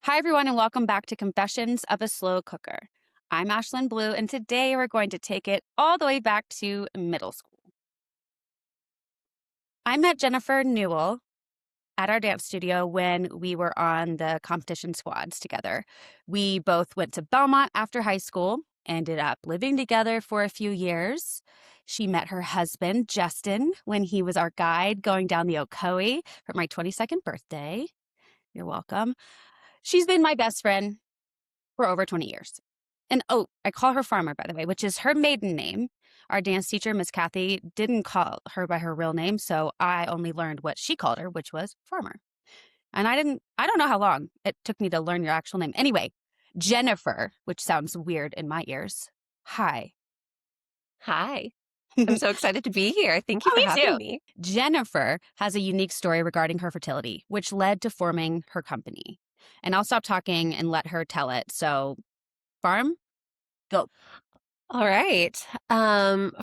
Hi, everyone, and welcome back to Confessions of a Slow Cooker. I'm Ashlyne Blue, and today we're going to take it all the way back to middle school. I met Jennifer Newell at our dance studio when we were on the competition squads together. We both went to Belmont after high school, ended up living together for a few years. She met her husband, Justin, when he was our guide going down the Ocoee for my 22nd birthday. You're welcome. She's been my best friend for over 20 years. And I call her Farmer, by the way, which is her maiden name. Our dance teacher, Miss Kathy, didn't call her by her real name, so I only learned what she called her, which was Farmer. And I don't know how long it took me to learn your actual name. Anyway, Jennifer, which sounds weird in my ears. Hi. Hi. I'm Oh, so excited to be here. Thank you for me having too. me. Jennifer has a unique story regarding her fertility, which led to forming her company. And I'll stop talking and let her tell it. So, Farm, go. All right.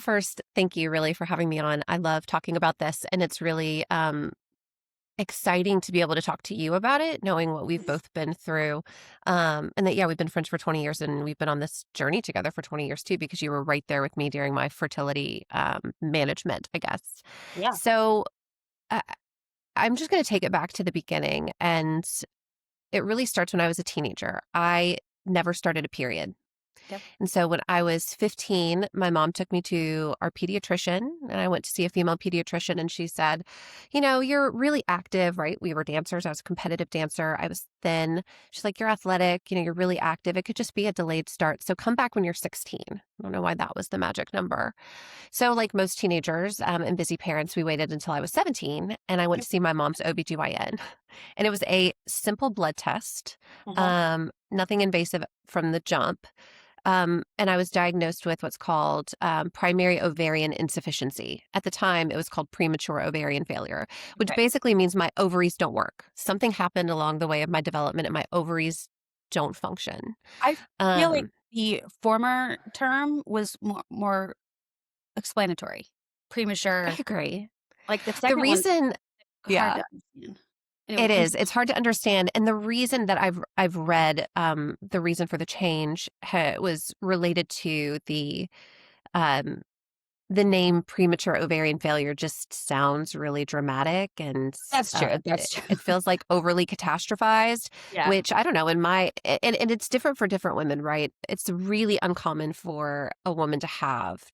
First, thank you really for having me on. I love talking about this, and it's really exciting to be able to talk to you about it, knowing what we've both been through. And that, yeah, we've been friends for 20 years and we've been on this journey together for 20 years too, because you were right there with me during my fertility management, I guess. Yeah. So uh, I'm just going to take it back to the beginning. And it really starts when I was a teenager. I never started a period. Yep. And so when I was 15, my mom took me to our pediatrician, and I went to see a female pediatrician, and she said, you're really active, right? We were dancers. I was a competitive dancer. I was thin. She's like, you're athletic. You're really active. It could just be a delayed start. So come back when you're 16. I don't know why that was the magic number. So like most teenagers and busy parents, we waited until I was 17, and I went Yep. to see my mom's OBGYN. And it was a simple blood test, Uh-huh. nothing invasive from the jump. And I was diagnosed with what's called primary ovarian insufficiency. At the time, it was called premature ovarian failure, which Okay. basically means my ovaries don't work. Something happened along the way of my development, and my ovaries don't function. I feel like Um, the former term was more explanatory. I Premature. agree. Like the The second one's reason, hard yeah, to understand. Anyway, it is. continue. It's hard to understand, and the reason that I've read the reason for the change was related to um, the name premature ovarian failure just sounds really dramatic, and That's true. it, That's true. it feels like overly catastrophized, Yeah. which I don't know, and it's different for different women, right? It's really uncommon for a woman to have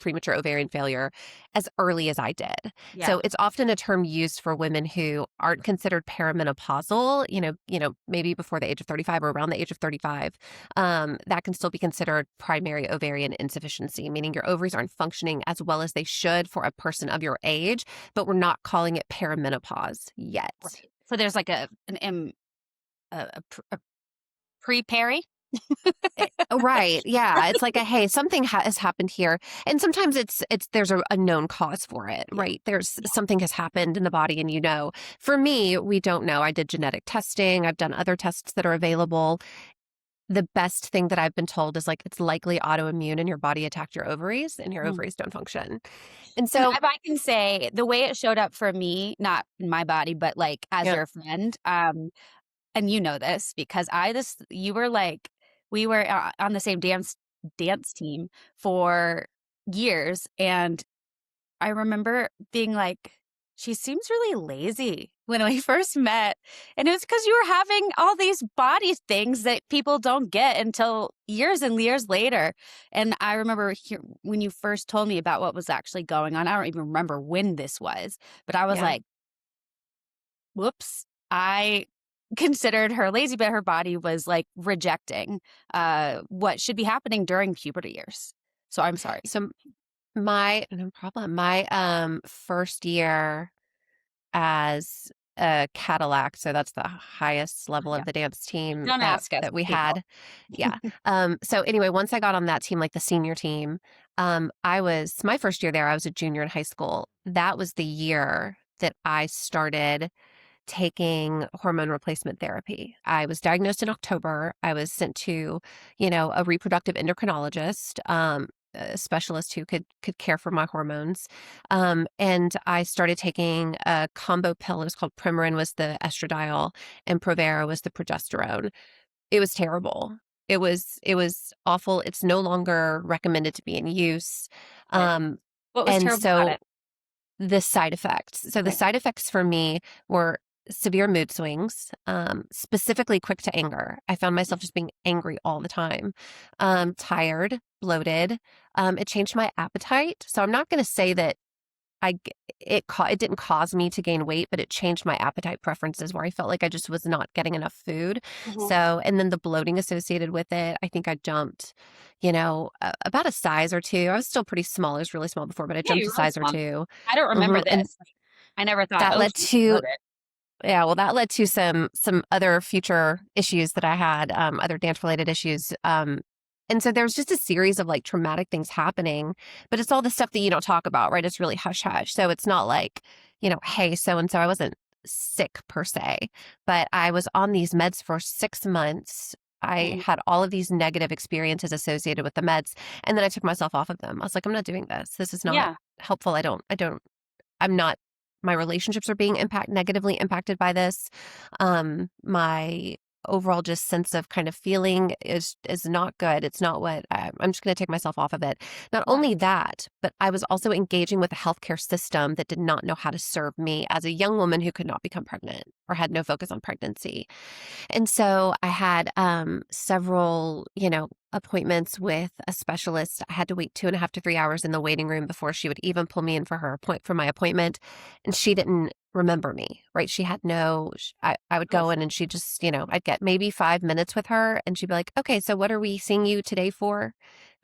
premature ovarian failure as early as I did. Yeah. So it's often a term used for women who aren't considered perimenopausal, maybe before the age of 35 or around the age of 35. That can still be considered primary ovarian insufficiency, meaning your ovaries aren't functioning as well as they should for a person of your age, but we're not calling it perimenopause yet. Right. So there's like a pre-peri. Right. Yeah. It's like hey, something has happened here. And sometimes there's a known cause for it, Yeah. right? There's Yeah. something has happened in the body and for me, we don't know. I did genetic testing. I've done other tests that are available. The best thing that I've been told is like it's likely autoimmune and your body attacked your ovaries and your Mm. ovaries don't function. And And so, if I can say the way it showed up for me, not in my body, but like as yeah. your friend, and you know this because you were like, we were on the same dance team for years, and I remember being like, she seems really lazy when we first met. And it was because you were having all these body things that people don't get until years and years later. And I remember when you first told me about what was actually going on, I don't even remember when this was, but I was Yeah. like, whoops. I considered her lazy, but her body was like rejecting what should be happening during puberty years. So I'm sorry. So no problem. My first year as a Cadillac, so that's the highest level Yeah. of the dance team Don't that ask us, that we people. had. Yeah. So anyway, once I got on that team, like the senior team, I was my first year there, I was a junior in high school. That was the year that I started taking hormone replacement therapy. I was diagnosed in October. I was sent to, a reproductive endocrinologist. a specialist who could care for my hormones. And I started taking a combo pill. It was called Premarin was the estradiol and Provera was the progesterone. It was terrible. It was awful. It's no longer recommended to be in use. Okay. Um, What was and terrible about so it? the side effects. So the Okay. side effects for me were severe mood swings, specifically quick to anger. I found myself just being angry all the time, tired, bloated. It changed my appetite. So I'm not going to say that I g- it didn't cause me to gain weight, but it changed my appetite preferences where I felt like I just was not getting enough food. Mhm. So, and then the bloating associated with it, I think I jumped, about a size or two. I was still pretty small. I was really small before, but I Yeah, jumped a you're really size or small. two. I don't remember And this. Like, I never thought, that "Oh, led she's to bloated." yeah, well, that led to some other future issues that I had, other dance related issues. And so there was just a series of like traumatic things happening, but it's all the stuff that you don't talk about, right? It's really hush hush. So it's not like, hey, so and so, I wasn't sick per se, but I was on these meds for 6 months. I Mhm. had all of these negative experiences associated with the meds, and then I took myself off of them. I was like, I'm not doing this. This is not Yeah. helpful. I'm not my relationships are being negatively impacted by this. My overall just sense of kind of feeling is not good. It's not what I'm just going to take myself off of it. Not Yeah. only that, but I was also engaging with a healthcare system that did not know how to serve me as a young woman who could not become pregnant or had no focus on pregnancy. And so I had several, appointments with a specialist. I had to wait 2.5 to 3 hours in the waiting room before she would even pull me in for my appointment. And she didn't remember me, right? She had I would Oh, go in and she just, I'd get maybe 5 minutes with her and she'd be like, okay, so what are we seeing you today for?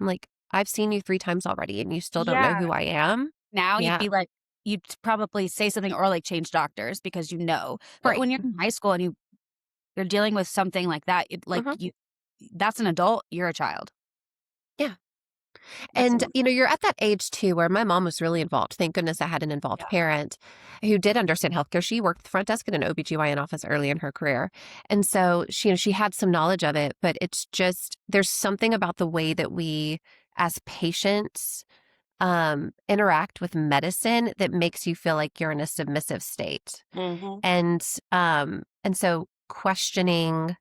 I'm like, I've seen you 3 times already and you still don't know yeah. who I am. Now you'd Yeah. be like you'd probably say something or, like, change doctors because you know. But Right. when you're in high school and you're dealing with something like that, Hmm. that's an adult, you're a child. Yeah. That's And, normal. you're at that age too where my mom was really involved. Thank goodness I had an involved Yeah. parent who did understand healthcare. She worked the front desk at an OBGYN office early in her career. And so she had some knowledge of it, but it's just, there's something about the way that we as patients interact with medicine that makes you feel like you're in a submissive state. Mhm. And so questioning,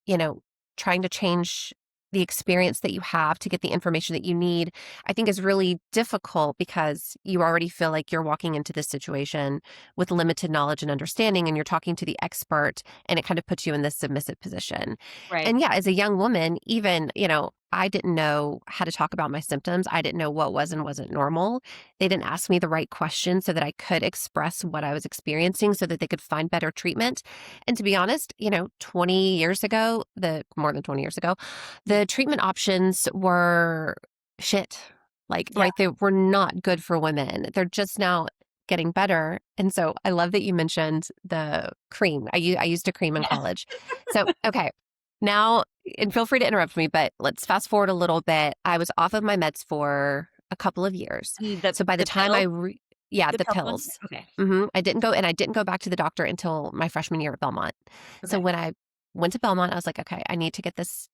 you know, trying to change the experience that you have to get the information that you need, I think is really difficult because you already feel like you're walking into this situation with limited knowledge and understanding, and you're talking to the expert, and it kind of puts you in this submissive position. Right. And yeah, as a young woman, even, I didn't know how to talk about my symptoms. I didn't know what was and wasn't normal. They didn't ask me the right questions so that I could express what I was experiencing so that they could find better treatment. And to be honest, 20 years ago, more than 20 years ago, Mm. the treatment options were shit. Like, Yeah. right, they were not good for women. They're just now getting better. And so I love that you mentioned the cream. I used a cream in Yeah. college. So, okay. Now, and feel free to interrupt me, but let's fast forward a little bit. I was off of my meds for a couple of years. The So by the the time pill? yeah, The the pill ones? pills. Okay. I didn't go back to the doctor until my freshman year at Belmont. So Okay. when I went to Belmont, I was like, okay, I need to get this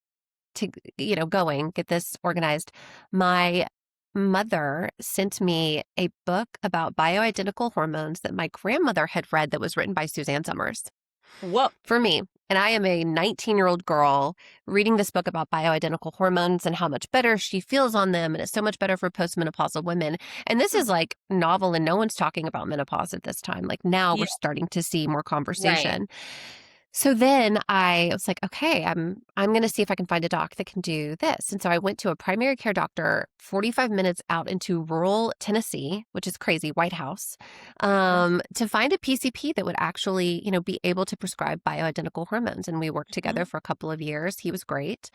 get this organized. My mother sent me a book about bioidentical hormones that my grandmother had read that was written by Suzanne Summers Whoa. for me. And I am a 19-year-old girl reading this book about bioidentical hormones and how much better she feels on them. And it's so much better for postmenopausal women. And this Hmm. is like novel, and no one's talking about menopause at this time. Like now we're Yeah. starting to see more Right. conversation. So then I was like, okay, I'm going to see if I can find a doc that can do this. And so I went to a primary care doctor 45 minutes out into rural Tennessee, which is crazy, White House, Okay. to find a PCP that would actually, be able to prescribe bioidentical hormones. And we worked together Mhm. for a couple of years. He was great,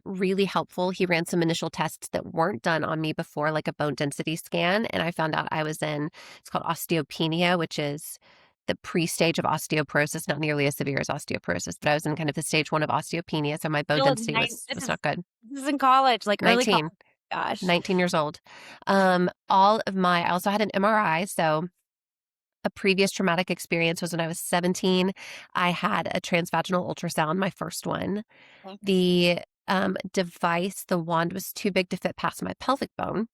really helpful. He ran some initial tests that weren't done on me before, like a bone density scan. And I found out I was it's called osteopenia, which is the pre-stage of osteoporosis, not nearly as severe as osteoporosis, but I was in kind of the stage 1 of osteopenia, so my bone Still density was not good. this is in college, like, early college. 19, Gosh. 19 years old. I also had an MRI, so a previous traumatic experience was when I was 17. I had a transvaginal ultrasound, my first one. Okay. The device, the wand was too big to fit past my pelvic bone.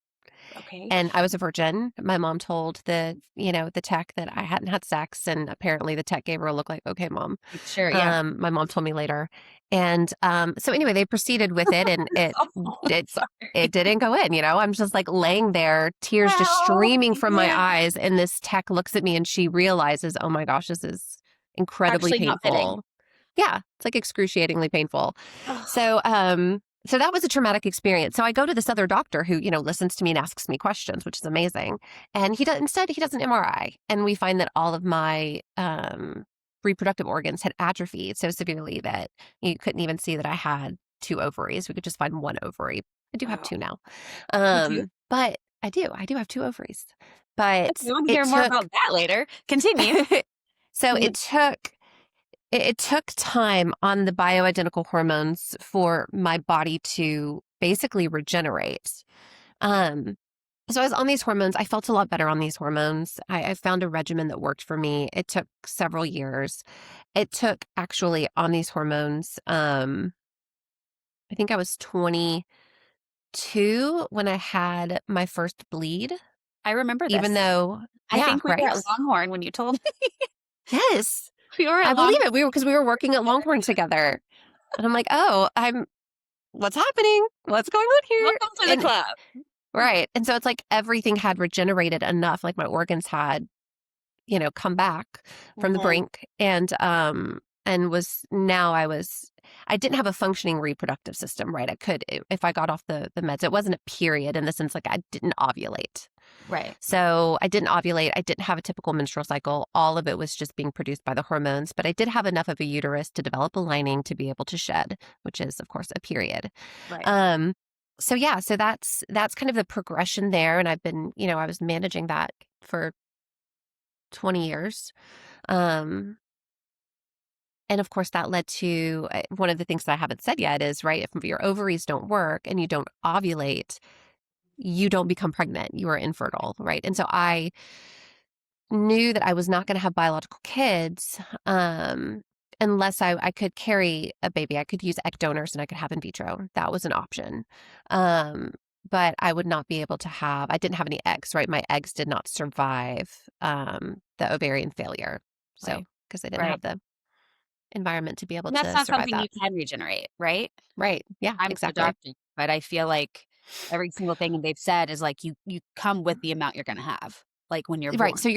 Okay. And I was a virgin. My mom told the tech that I hadn't had sex, and apparently the tech gave her a look like, okay, mom. Sure. Yeah. My mom told me later. And so anyway, they proceeded with it, and Oh, it sorry. it didn't go in. I'm just like laying there, tears just Wow. streaming from my Yeah. eyes, and this tech looks at me and she realizes, oh my gosh, this is incredibly Actually not fitting. painful. Yeah, it's like excruciatingly painful. Oh, So that was a traumatic experience. So I go to this other doctor who, listens to me and asks me questions, which is amazing. And instead he does an MRI, and we find that all of my reproductive organs had atrophied so severely that you couldn't even see that I had two ovaries. We could just find one ovary. I do have wow. two now. You do? But I do have two ovaries. But Okay, I want to it hear more took about that later. Continue. so it took time on the bioidentical hormones for my body to basically regenerate. Um, so I was on these hormones. I felt a lot better on these hormones. I found a regimen that worked for me. It took several years. It took actually on these hormones. I think I was 22 when I had my first bleed, I remember even this. though, I yeah, think we were right? at Longhorn when you told me. Yes, We were I at believe Longhorn it. Because we were working at Longhorn together. And I'm like, oh, what's happening? What's going on here? Welcome to the And club. right. And so it's like everything had regenerated enough, like my organs had, come back from the Mhm. brink, and I didn't have a functioning reproductive system, right? If I got off the meds, it wasn't a period in the sense like I didn't ovulate. Right. So I didn't ovulate. I didn't have a typical menstrual cycle. All of it was just being produced by the hormones, but I did have enough of a uterus to develop a lining to be able to shed, which is of course a period. Right. Um, so yeah, so that's kind of the progression there. And I've been, I was managing that for 20 years. Um, and of course that led to one of the things that I haven't said yet is, right, if your ovaries don't work and you don't ovulate, you don't become pregnant. You are infertile, right? And so I knew that I was not going to have biological kids unless I could carry a baby. I could use egg donors and I could have in vitro. That was an option. Um, but I would not be able to I didn't have any eggs, right? My eggs did not survive the ovarian failure. So, Right. because I didn't Right. have the environment to be able And that's to not survive something you that. can regenerate, right? Right. Yeah, I'm a exactly. doctor, but I feel like every single thing they've said is like you come with the amount you're gonna have, like when you're Right. born, So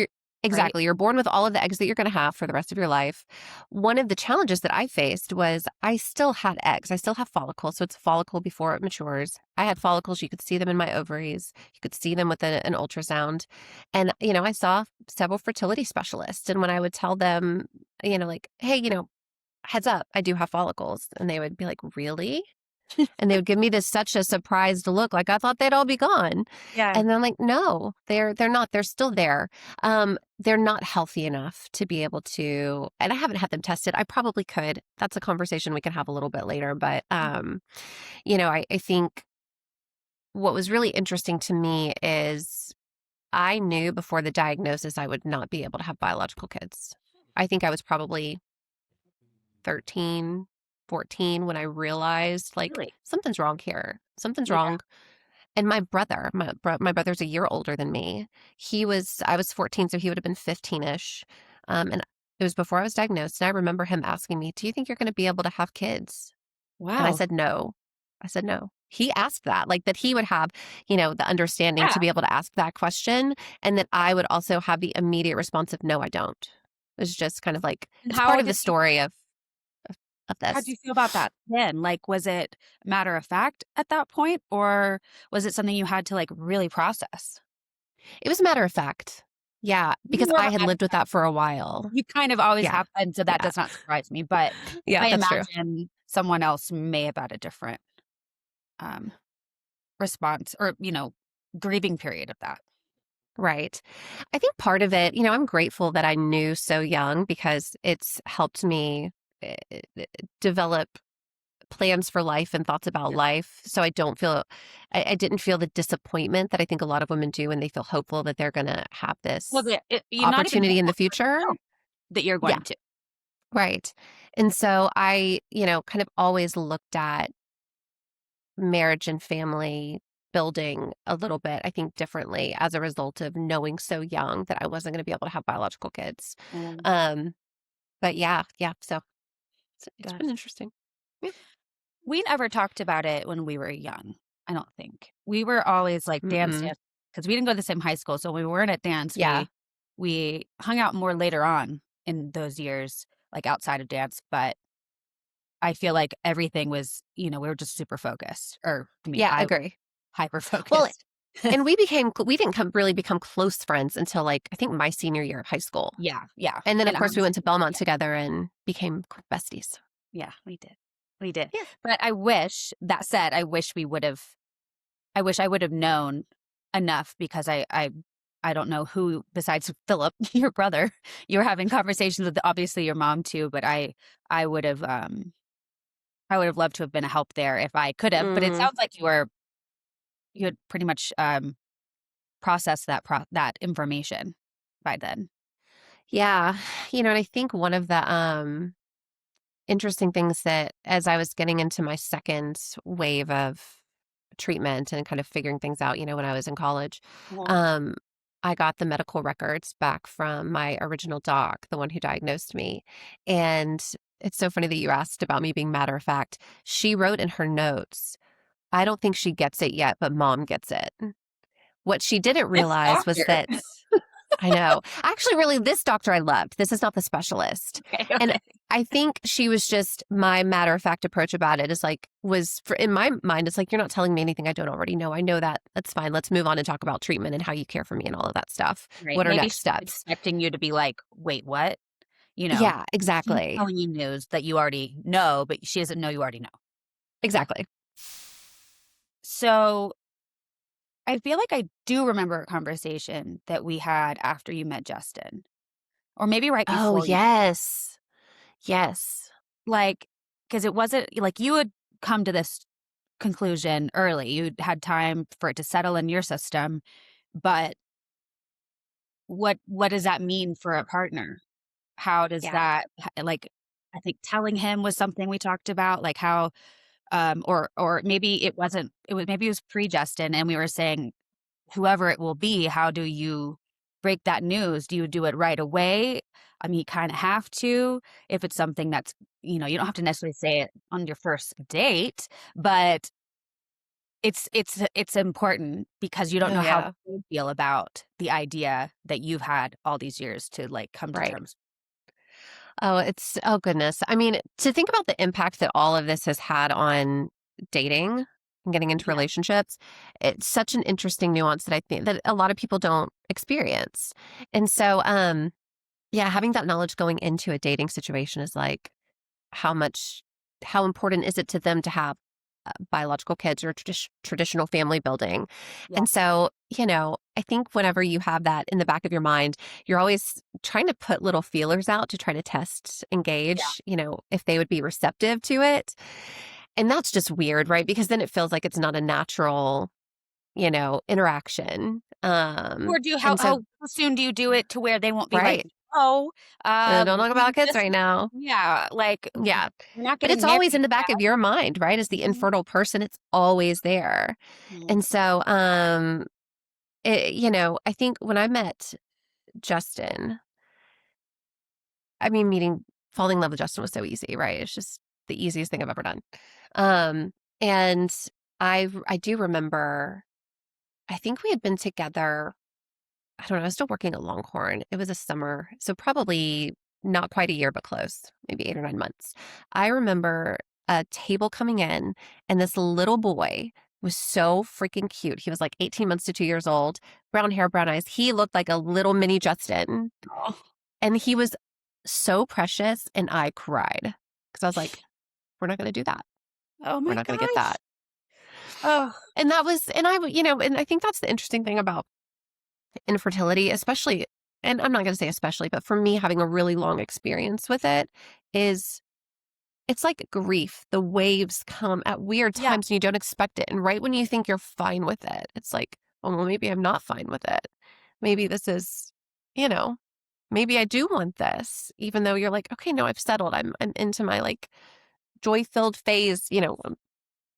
right? you're born with all of the eggs that you're going to have for the rest of your life. One of the challenges that I faced was I still had eggs. I still have follicles. So it's a follicle before it matures. I had follicles. You could see them in my ovaries. You could see them with an ultrasound. And, I saw several fertility specialists. And when I would tell them, like, hey, heads up, I do have follicles. And they would be like, really? And they would give me such a surprised look, like I thought they'd all be gone. Yeah. And then like, no, they're not. They're still there. They're not healthy enough to be able to, and I haven't had them tested. I probably could. That's a conversation we can have a little bit later. But I think what was really interesting to me is I knew before the diagnosis I would not be able to have biological kids. I think I was probably 13, 14 when I realized like Really? something's wrong here. Something's Yeah. wrong. And my brother, my brother's a year older than me. I was 14, so he would have been 15-ish. And it was before I was diagnosed. And I remember him asking me, do you think you're going to be able to have kids? And I Wow. said, no. I said, no. He asked that, like that he would have, the understanding Yeah. to be able to ask that question. And that I would also have the immediate response of, no, I don't. It's just kind of like, And it's part of the did you story of how'd this. you feel about that then? Like, was it matter of fact at that point, or was it something you had to like really process? It was a matter of fact. Yeah, Maybe because more of I a had matter of lived with fact. that for a while. You kind of always Yeah. have, and so that Yeah. does not surprise me. But Yeah, I that's true. imagine someone else may have had a different um, response, or grieving period of that. Right. I think part of it, I'm grateful that I knew so young because it's helped me eh, eh, develop plans for life and thoughts about life. So I didn't feel the disappointment that I think a lot of women do when they feel hopeful that they're going to have Well, this you not even opportunity in the hopeful, future. you know that you're Yeah. going to. Right. And so I, kind of always looked at marriage and family building a little bit, I think, differently as a result of knowing so young that I wasn't going to be able to have biological kids. Mm, Um, but yeah. So it's been gosh. interesting. Yeah. We never talked about it when we were young, I don't think. We were always like dance Mm-mm. because we didn't go to the same high school. So when we weren't at dance, Yeah. we hung out more later on in those years, like outside of dance. But I feel like everything was, we were just super focused. Or I mean, Yeah. I was Agree. hyper Well, focused. and we didn't really become close friends until like I think my senior year of high school. Yeah, yeah. And then of And course we went to honestly, Belmont yeah, together and became besties. yeah, we did. We did. Yeah. But that said, I wish I would have known enough because I don't know who besides Philip, your brother, you were having conversations with obviously your mom too, but I would have I would have loved to have been a help there if I could have. But it Mm, sounds like you had pretty much processed that information by then. yeah. And I think one of the interesting things that as I was getting into my second wave of treatment and kind of figuring things out, when I was in college, Mhm. um, I got the medical records back from my original doc, the one who diagnosed me. And it's so funny that you asked about me being matter of fact. She wrote in her notes, I don't think she gets it yet, but mom gets it. What she didn't This realize was doctor. that I know. Actually, really, this doctor I loved. This is not the specialist. Okay, And okay. I think she was just my matter of fact approach about it is like, in my mind, it's like, you're not telling me anything I don't already know. I know that. That's fine. Let's move on and talk about treatment and how you care for me and all of that stuff. Right. What are Maybe next she's steps? expecting you to be like, "Wait, what?" You know? Yeah, She's exactly. telling you news that you already know, but she doesn't know you already know. Exactly. So, I feel like I do remember a conversation that we had after you met Justin, or maybe right Oh, before you yes. Yes. like, because it wasn't like you had come to this conclusion early. You'd had time for it to settle in your system, but what does that mean for a partner? How does Yeah. that like, I think telling him was something we talked about, like how, or maybe maybe it was pre-Justin and we were saying, whoever it will be, how do you break that news? Do you do it right away? I mean, you kinda have to if it's something that's you don't have to necessarily say it on your first date, but it's important because you don't Oh, know how yeah. they feel about the idea that you've had all these years to, like, come to Right. terms. Oh goodness. I mean, to think about the impact that all of this has had on dating and getting into Yeah, relationships, it's such an interesting nuance that I think that a lot of people don't experience. And so, yeah, having that knowledge going into a dating situation is like how much, how important is it to them to have biological kids or traditional family building? yeah, And so, I think whenever you have that in the back of your mind, you're always trying to put little feelers out to try to test, yeah. engage, if they would be receptive to it. And that's just weird, right? Because then it feels like it's not a natural, interaction. Or do you And so, how soon do you do it to where they won't be like, right. "Oh, Don't talk we about kids just" right now. yeah, like, Yeah. we're not But getting it's married always in the back yet. of your mind, right? As the Mhm, infertile person, it's always there. mhm. And so, I think when I met Justin, I mean, falling in love with Justin was so easy, right? It's just the easiest thing I've ever done. Um, and I do remember, I think we had been together. I don't know. I was still working at Longhorn. It was a summer, so probably not quite a year, but close, maybe 8 or 9 months. I remember a table coming in, and this little boy was so freaking cute. He was like 18 months to 2 years old, brown hair, brown eyes. He looked like a little mini Justin. Oh, And he was so precious, and I cried because I was like, we're not going to do that. oh We're my not going to get gosh. that. Oh, And that was, and and I think that's the interesting thing about infertility, especially, and I'm not going to say especially, but for me, having a really long experience with it is it's like grief. The waves come at weird yeah, times and you don't expect it. And right when you think you're fine with it, it's like, oh, well, maybe I'm not fine with it. Maybe this is, you know, maybe I do want this, even though you're like, okay, no, I've settled. I'm into my like joy filled phase,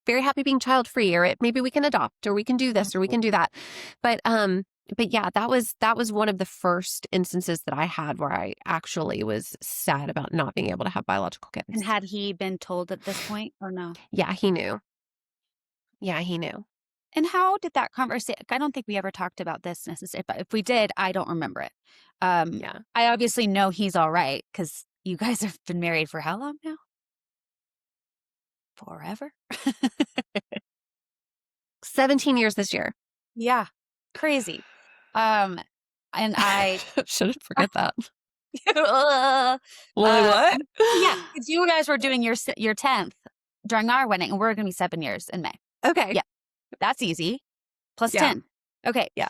very happy being child free, or maybe we can adopt, or we can do this, or we can do that. But yeah, that was one of the first instances that I had where I actually was sad about not being able to have biological And kids. had he been told at this point or no? Yeah, he knew. Yeah, he knew. And how did that conversation? I don't think we ever talked about this necessarily, but if we did, I don't remember it. Yeah. I obviously know he's all right because you guys have been married for how long now? Forever? 17 years this year. Yeah, crazy. Um, and I Shouldn't forget that. uh, Like what? yeah, because you guys were doing your 10th during our wedding, and we're gonna be 7 years in May. Okay. Yeah, that's easy. Plus Yeah. 10. Okay. Yeah.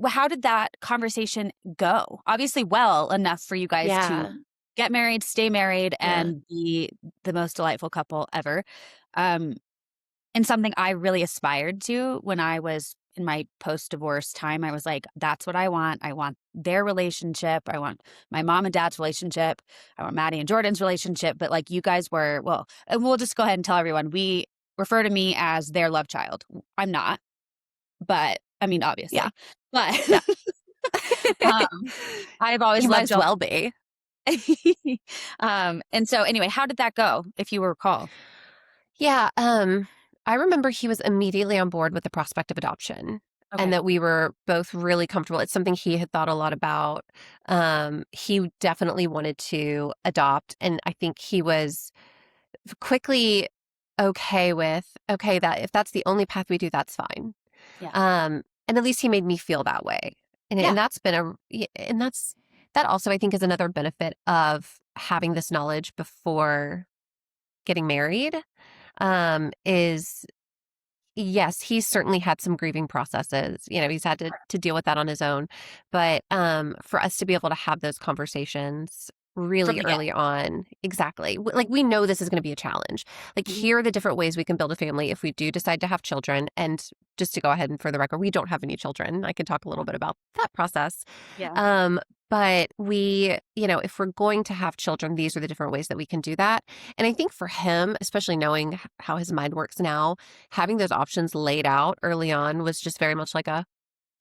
How did that conversation go? Obviously well enough for you guys to Yeah. get married, stay married, Yeah. and be the most delightful couple ever. Um, and something I really aspired to when I was in my post-divorce time. I was like, that's what I want. I want their relationship. I want my mom and dad's relationship. I want Maddie and Jordan's relationship. But like you guys were, well, and we'll just go ahead and tell everyone, we refer to me as their love child. I'm not, but I mean, obviously, Yeah. but Yeah. um, I've always You might loved as y'all. well be. And so anyway, how did that go, if you recall? Yeah. I remember he was immediately on board with the prospect of adoption, and Okay. that we were both really comfortable. It's something he had thought a lot about. He definitely wanted to adopt, and I think he was quickly okay with, okay, that if that's the only path we do, that's fine. Yeah. And at least he made me feel that way. And Yeah. that's been that also I think is another benefit of having this knowledge before getting married, is yes, he's certainly had some grieving processes. He's had to deal with that on his own. But for us to be able to have those conversations From really the get. early on, exactly. Like we know this is going to be a challenge. Like Mhm. here are the different ways we can build a family if we do decide to have children. And just to go ahead and for the record, we don't have any children. I can talk a little bit about that process. Yeah. Um, but if we're going to have children, these are the different ways that we can do that. And I think for him, especially knowing how his mind works now, having those options laid out early on was just very much like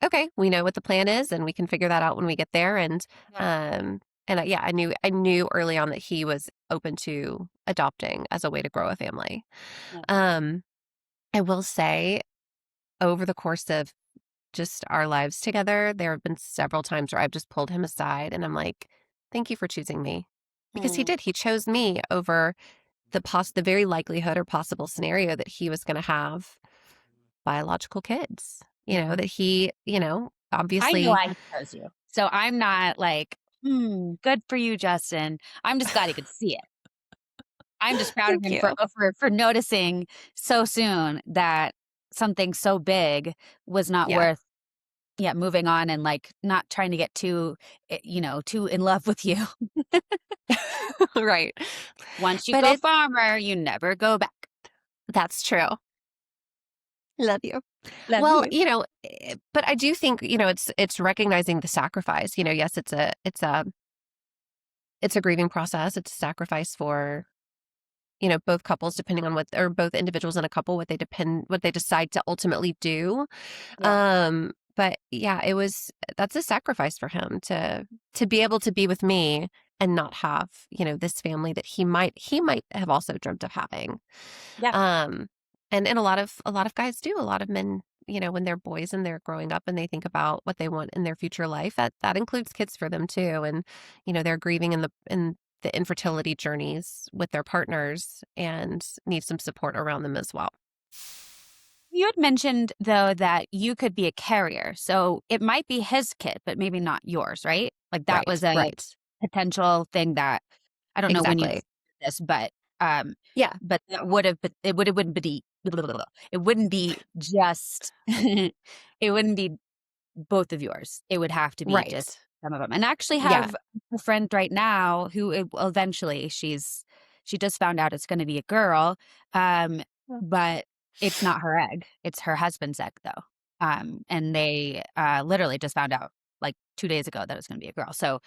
okay, we know what the plan is and we can figure that out when we get there. Yeah. Yeah, I knew early on that he was open to adopting as a way to grow a family. Yeah. Um, I will say over the course of just our lives together, there have been several times where I've just pulled him aside and I'm like, thank you for choosing me. Because he Mm. did. He chose me over the very likelihood or possible scenario that he was going to have biological kids. Yeah. That he, I know obviously, I chose you. So I'm not like, good for you, Justin. I'm just glad he could see it. I'm just proud of thank him you. for noticing so soon that something so big was not Yeah. worth, yeah, moving on and like not trying to get too in love with you. Right. Once you But go farmer, you never go back. that's true. Love you. Love Well, you. but I do think, it's recognizing the sacrifice. Yes, it's a grieving process. It's a sacrifice for, both couples, depending on or both individuals in a couple, what they decide to ultimately do. Yeah. But yeah, that's a sacrifice for him to be able to be with me and not have, this family that he might have also dreamt of having. Yeah. Um, and a lot of guys do. A lot of men, when they're boys and they're growing up and they think about what they want in their future life, that includes kids for them too. And they're grieving in the infertility journeys with their partners and need some support around them as well. You had mentioned, though, that you could be a carrier. So it might be his kid, but maybe not yours, right? Like that Right. was a Right. potential thing that I don't know when you Exactly. considered this, um, Yeah. but that would have, but it wouldn't be, it wouldn't be just, it wouldn't be both of yours. It would have to be just Right. some of them. And I actually Yeah. have a friend right now who eventually she just found out it's going to be a girl, but it's not her egg. It's her husband's egg though. And they literally just found out like 2 days ago that it was going to be a girl. So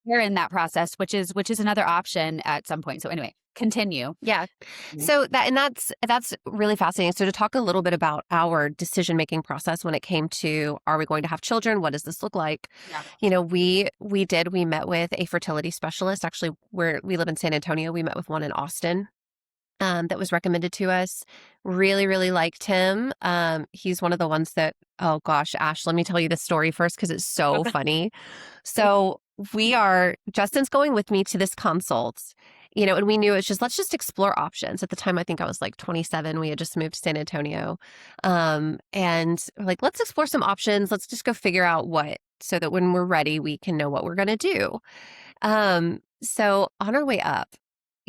they're in that process, which is another option at some point. So anyway, continue. Yeah. Mm. So that's really fascinating. So to talk a little bit about our decision-making process when it came to, are we going to have children? What does this look like? Yeah. We met with a fertility specialist. Actually, where we live in San Antonio, we met with one in Austin. That was recommended to us. Really, really liked him. He's one of the ones that, oh gosh, Ash, let me tell you this story first because it's so Okay. funny. So Justin's going with me to this consult, and we knew it's just, let's just explore options. At the time, I think I was like 27. We had just moved to San Antonio. And we're like, let's explore some options. Let's just go figure out so that when we're ready, we can know what we're going to do. So on our way up,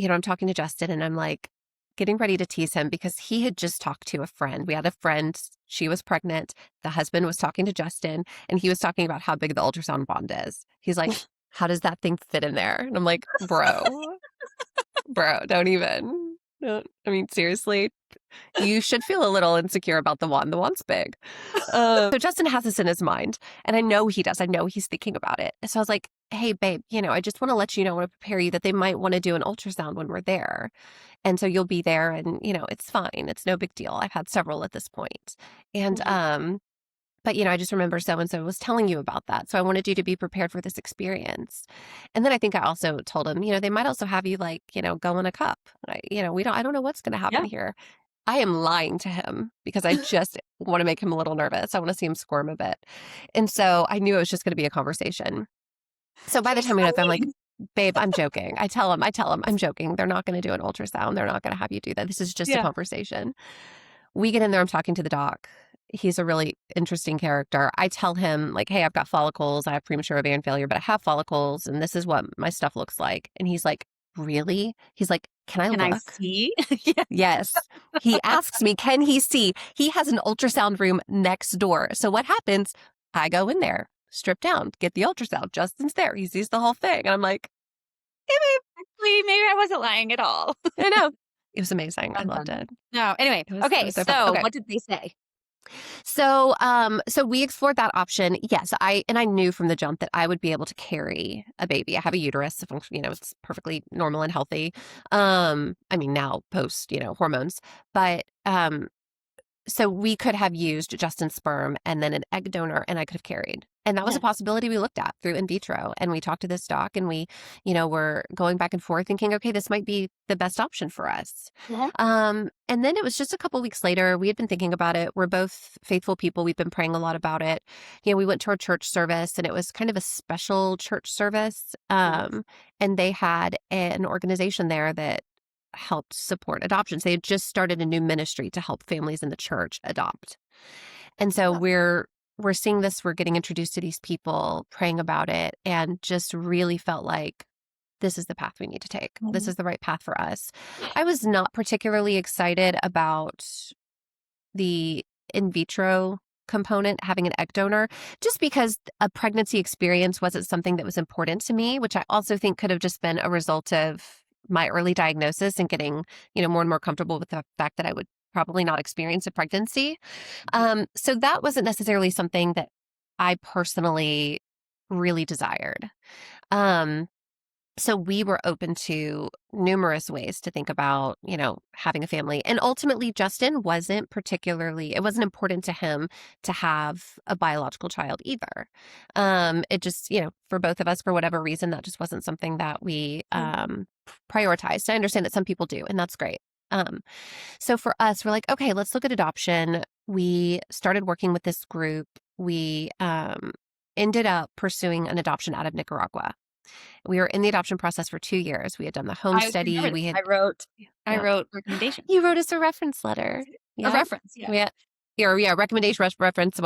I'm talking to Justin and I'm like, getting ready to tease him because he had just talked to a friend. We had a friend, she was pregnant. The husband was talking to Justin and he was talking about how big the ultrasound bond is. He's like, how does that thing fit in there? And I'm like, bro, don't even. I mean, seriously, you should feel a little insecure about the wand. The wand's big. So Justin has this in his mind and I know he does. I know he's thinking about it. So I was like, hey, babe, I just want to let you know, I want to prepare you that they might want to do an ultrasound when we're there. And so you'll be there and, it's fine. It's no big deal. I've had several at this point. And, but, I just remember so-and-so was telling you about that. So I wanted you to be prepared for this experience. And then I think I also told him, they might also have you go in a cup. I don't know what's going to happen Yeah. here. I am lying to him because I just want to make him a little nervous. I want to see him squirm a bit. And so I knew it was just going to be a conversation. So by the time we got there, I'm like, babe, I'm joking. I tell him, I'm joking. They're not going to do an ultrasound. They're not going to have you do that. This is just a conversation. We get in there. I'm talking to the doc. He's a really interesting character. I tell him like, hey, I've got follicles. I have premature ovarian failure, but I have follicles and this is what my stuff looks like. And he's like, really? He's like, can I Can look? I see? Yes. He asks me, can he see? He has an ultrasound room next door. So what happens? I go in there, strip down, get the ultrasound. Justin's there. He sees the whole thing. And I'm like, hey, babe. Maybe I wasn't lying at all. I know. It was amazing. I loved it. No, anyway. It was so fun. So Okay. what did they say? So we explored that option. Yes, I knew from the jump that I would be able to carry a baby. I have a uterus, it's perfectly normal and healthy. I mean, now post, hormones, but so we could have used Justin's sperm and then an egg donor and I could have carried. And that was a possibility we looked at through in vitro. And we talked to this doc and we, were going back and forth thinking, okay, this might be the best option for us. And then it was just a couple weeks later, we had been thinking about it. We're both faithful people. We've been praying a lot about it. We went to our church service and it was kind of a special church service. And they had an organization there that helped support adoptions. They had just started a new ministry to help families in the church adopt. And so we're seeing this, we're getting introduced to these people, praying about it, and just really felt like this is the path we need to take. This is the right path for us. I was not particularly excited about the in vitro component, having an egg donor, just because a pregnancy experience wasn't something that was important to me, which I also think could have just been a result of my early diagnosis and getting, more and more comfortable with the fact that I would probably not experience a pregnancy. So that wasn't necessarily something that I personally really desired. So we were open to numerous ways to think about, having a family. And ultimately, Justin it wasn't important to him to have a biological child either. It just, for both of us, for whatever reason, that just wasn't something that we prioritized. I understand that some people do, and that's great. So for us, we're like, okay, let's look at adoption. We started working with this group. We ended up pursuing an adoption out of Nicaragua. We were in the adoption process for 2 years. We had done the home study. I wrote recommendations. You wrote us a reference letter. A reference, Recommendation reference.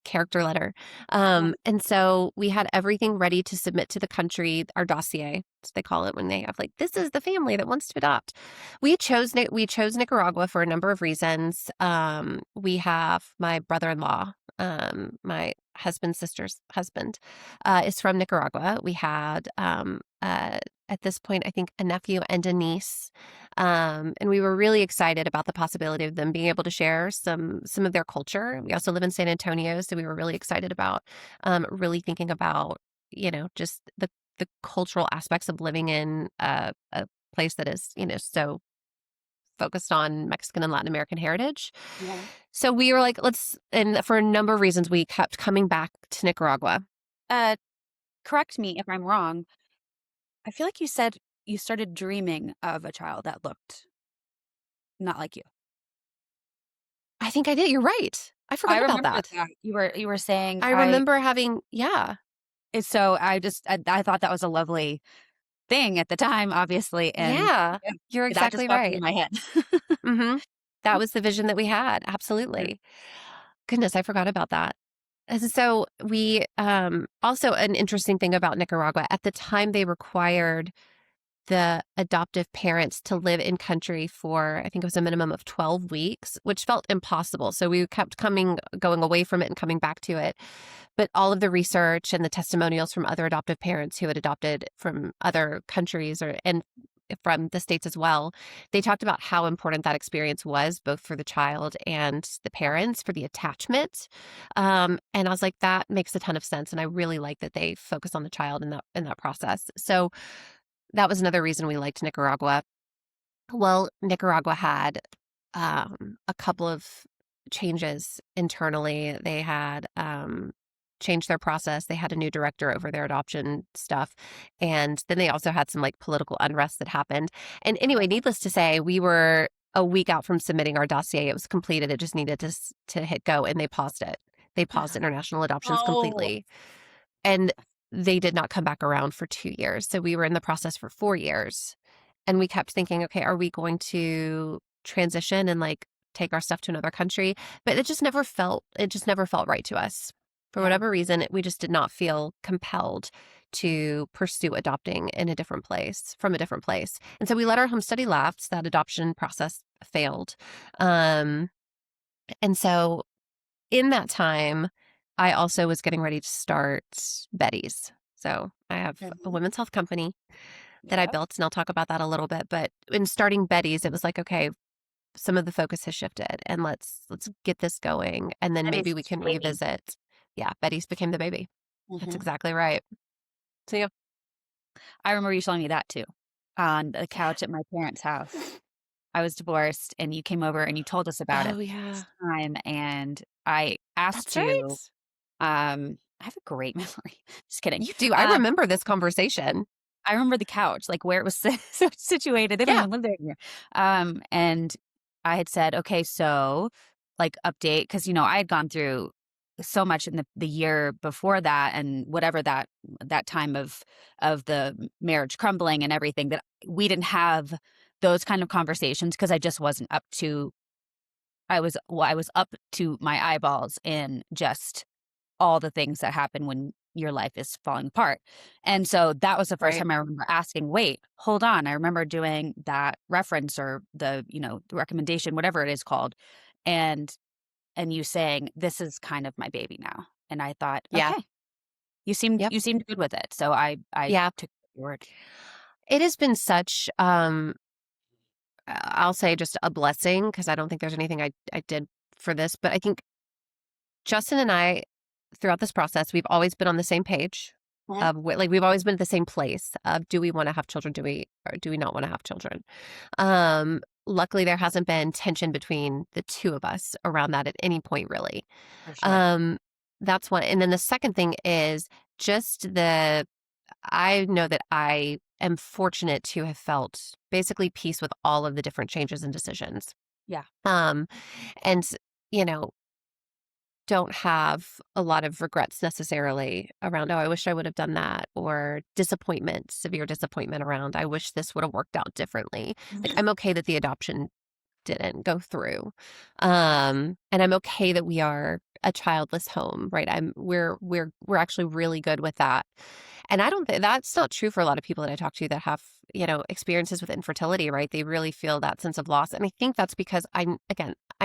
Character letter. And so we had everything ready to submit to the country, our dossier, as they call it when they have this is the family that wants to adopt. We chose Nicaragua for a number of reasons. We have my brother-in-law, my husband's sister's husband, is from Nicaragua. We had at this point, I think, a nephew and a niece. And we were really excited about the possibility of them being able to share some of their culture. We also live in San Antonio, so we were really excited about really thinking about, just the cultural aspects of living in a place that is, so focused on Mexican and Latin American heritage. Yeah. So we were like, and for a number of reasons, we kept coming back to Nicaragua. Uh, Correct me if I'm wrong. I feel like you said you started dreaming of a child that looked not like you. I think I did. You're right. I I forgot about remember that. that. You were saying I remember having, yeah, it's so I thought that was a lovely thing at the time, obviously, and yeah, yeah, you're that just exactly popped into right. my head. Hmm. That was the vision that we had. Mm. Absolutely. Goodness, I forgot about that. And so we, also an interesting thing about Nicaragua, at the time they required the adoptive parents to live in country for, I think it was a minimum of 12 weeks, which felt impossible. So we kept going away from it and coming back to it. But all of the research and the testimonials from other adoptive parents who had adopted from other countries and from the States as well, they talked about how important that experience was, both for the child and the parents, for the attachment. And I was like, that makes a ton of sense. And I really like that they focus on the child in that process. So that was another reason we liked Nicaragua. Well, Nicaragua had a couple of changes internally. They had changed their process. They had a new director over their adoption stuff. And then they also had some like political unrest that happened. And anyway, needless to say, we were a week out from submitting our dossier. It was completed. It just needed to hit go, and they paused it. They paused international adoptions Oh, completely. And they did not come back around for 2 years. So we were in the process for 4 years. And we kept thinking, okay, are we going to transition and like take our stuff to another country? But it just never felt right to us. For yeah, whatever reason, we just did not feel compelled to pursue adopting in a different place from a different place. And so we let our home study lapse. That adoption process failed. Um, and so in that time, I also was getting ready to start Betty's. So I have a mhm, women's health company that I yep, built, and I'll talk about that a little bit. But in starting Betty's, it was like, okay, some of the focus has shifted, and let's get this going, and then that is maybe we can baby. revisit. Yeah, Betty's became the baby. That's Mhm. exactly right. So yeah. I remember you showing me that too, on the couch at my parents' house. I was divorced, and you came over and you told us about it Oh this yeah, time, and I asked that's you, right. I have a great memory. Just kidding. You do. I Um, remember this conversation. I remember the couch, like, where it was situated. They don't Yeah, even live there anymore. And I had said, "Okay, so, like, update," because I had gone through so much in the year before that and whatever that time of the marriage crumbling and everything, that we didn't have those kind of conversations because I just wasn't up to I was up to my eyeballs in just all the things that happen when your life is falling apart. And so that was the first right. time I remember asking, "Wait, hold on." I remember doing that reference or the recommendation, whatever it is called, and you saying, "This is kind of my baby now." And I thought, Yeah. "Okay, you seemed Yep. you seemed good with it." So I Yeah. took your word. It has been such I'll say just a blessing, because I don't think there's anything I did for this, but I think Justin and I, throughout this process, we've always been on the same page Mhm. of like we've always been at the same place of, do we want to have children? Do we not want to have children? Luckily there hasn't been tension between the two of us around that at any point, really. For sure. Um, that's one. And then the second thing is just I know that I am fortunate to have felt basically peace with all of the different changes and decisions. Yeah. Um, and, you know, don't have a lot of regrets necessarily around, oh, I wish I would have done that, or disappointment, severe disappointment around, I wish this would have worked out differently. Like, Mhm. I'm okay that the adoption didn't go through. And I'm okay that we are a childless home, right? We're actually really good with that. And I don't think that's not true for a lot of people that I talk to that have, experiences with infertility, right? They really feel that sense of loss. And I think that's because I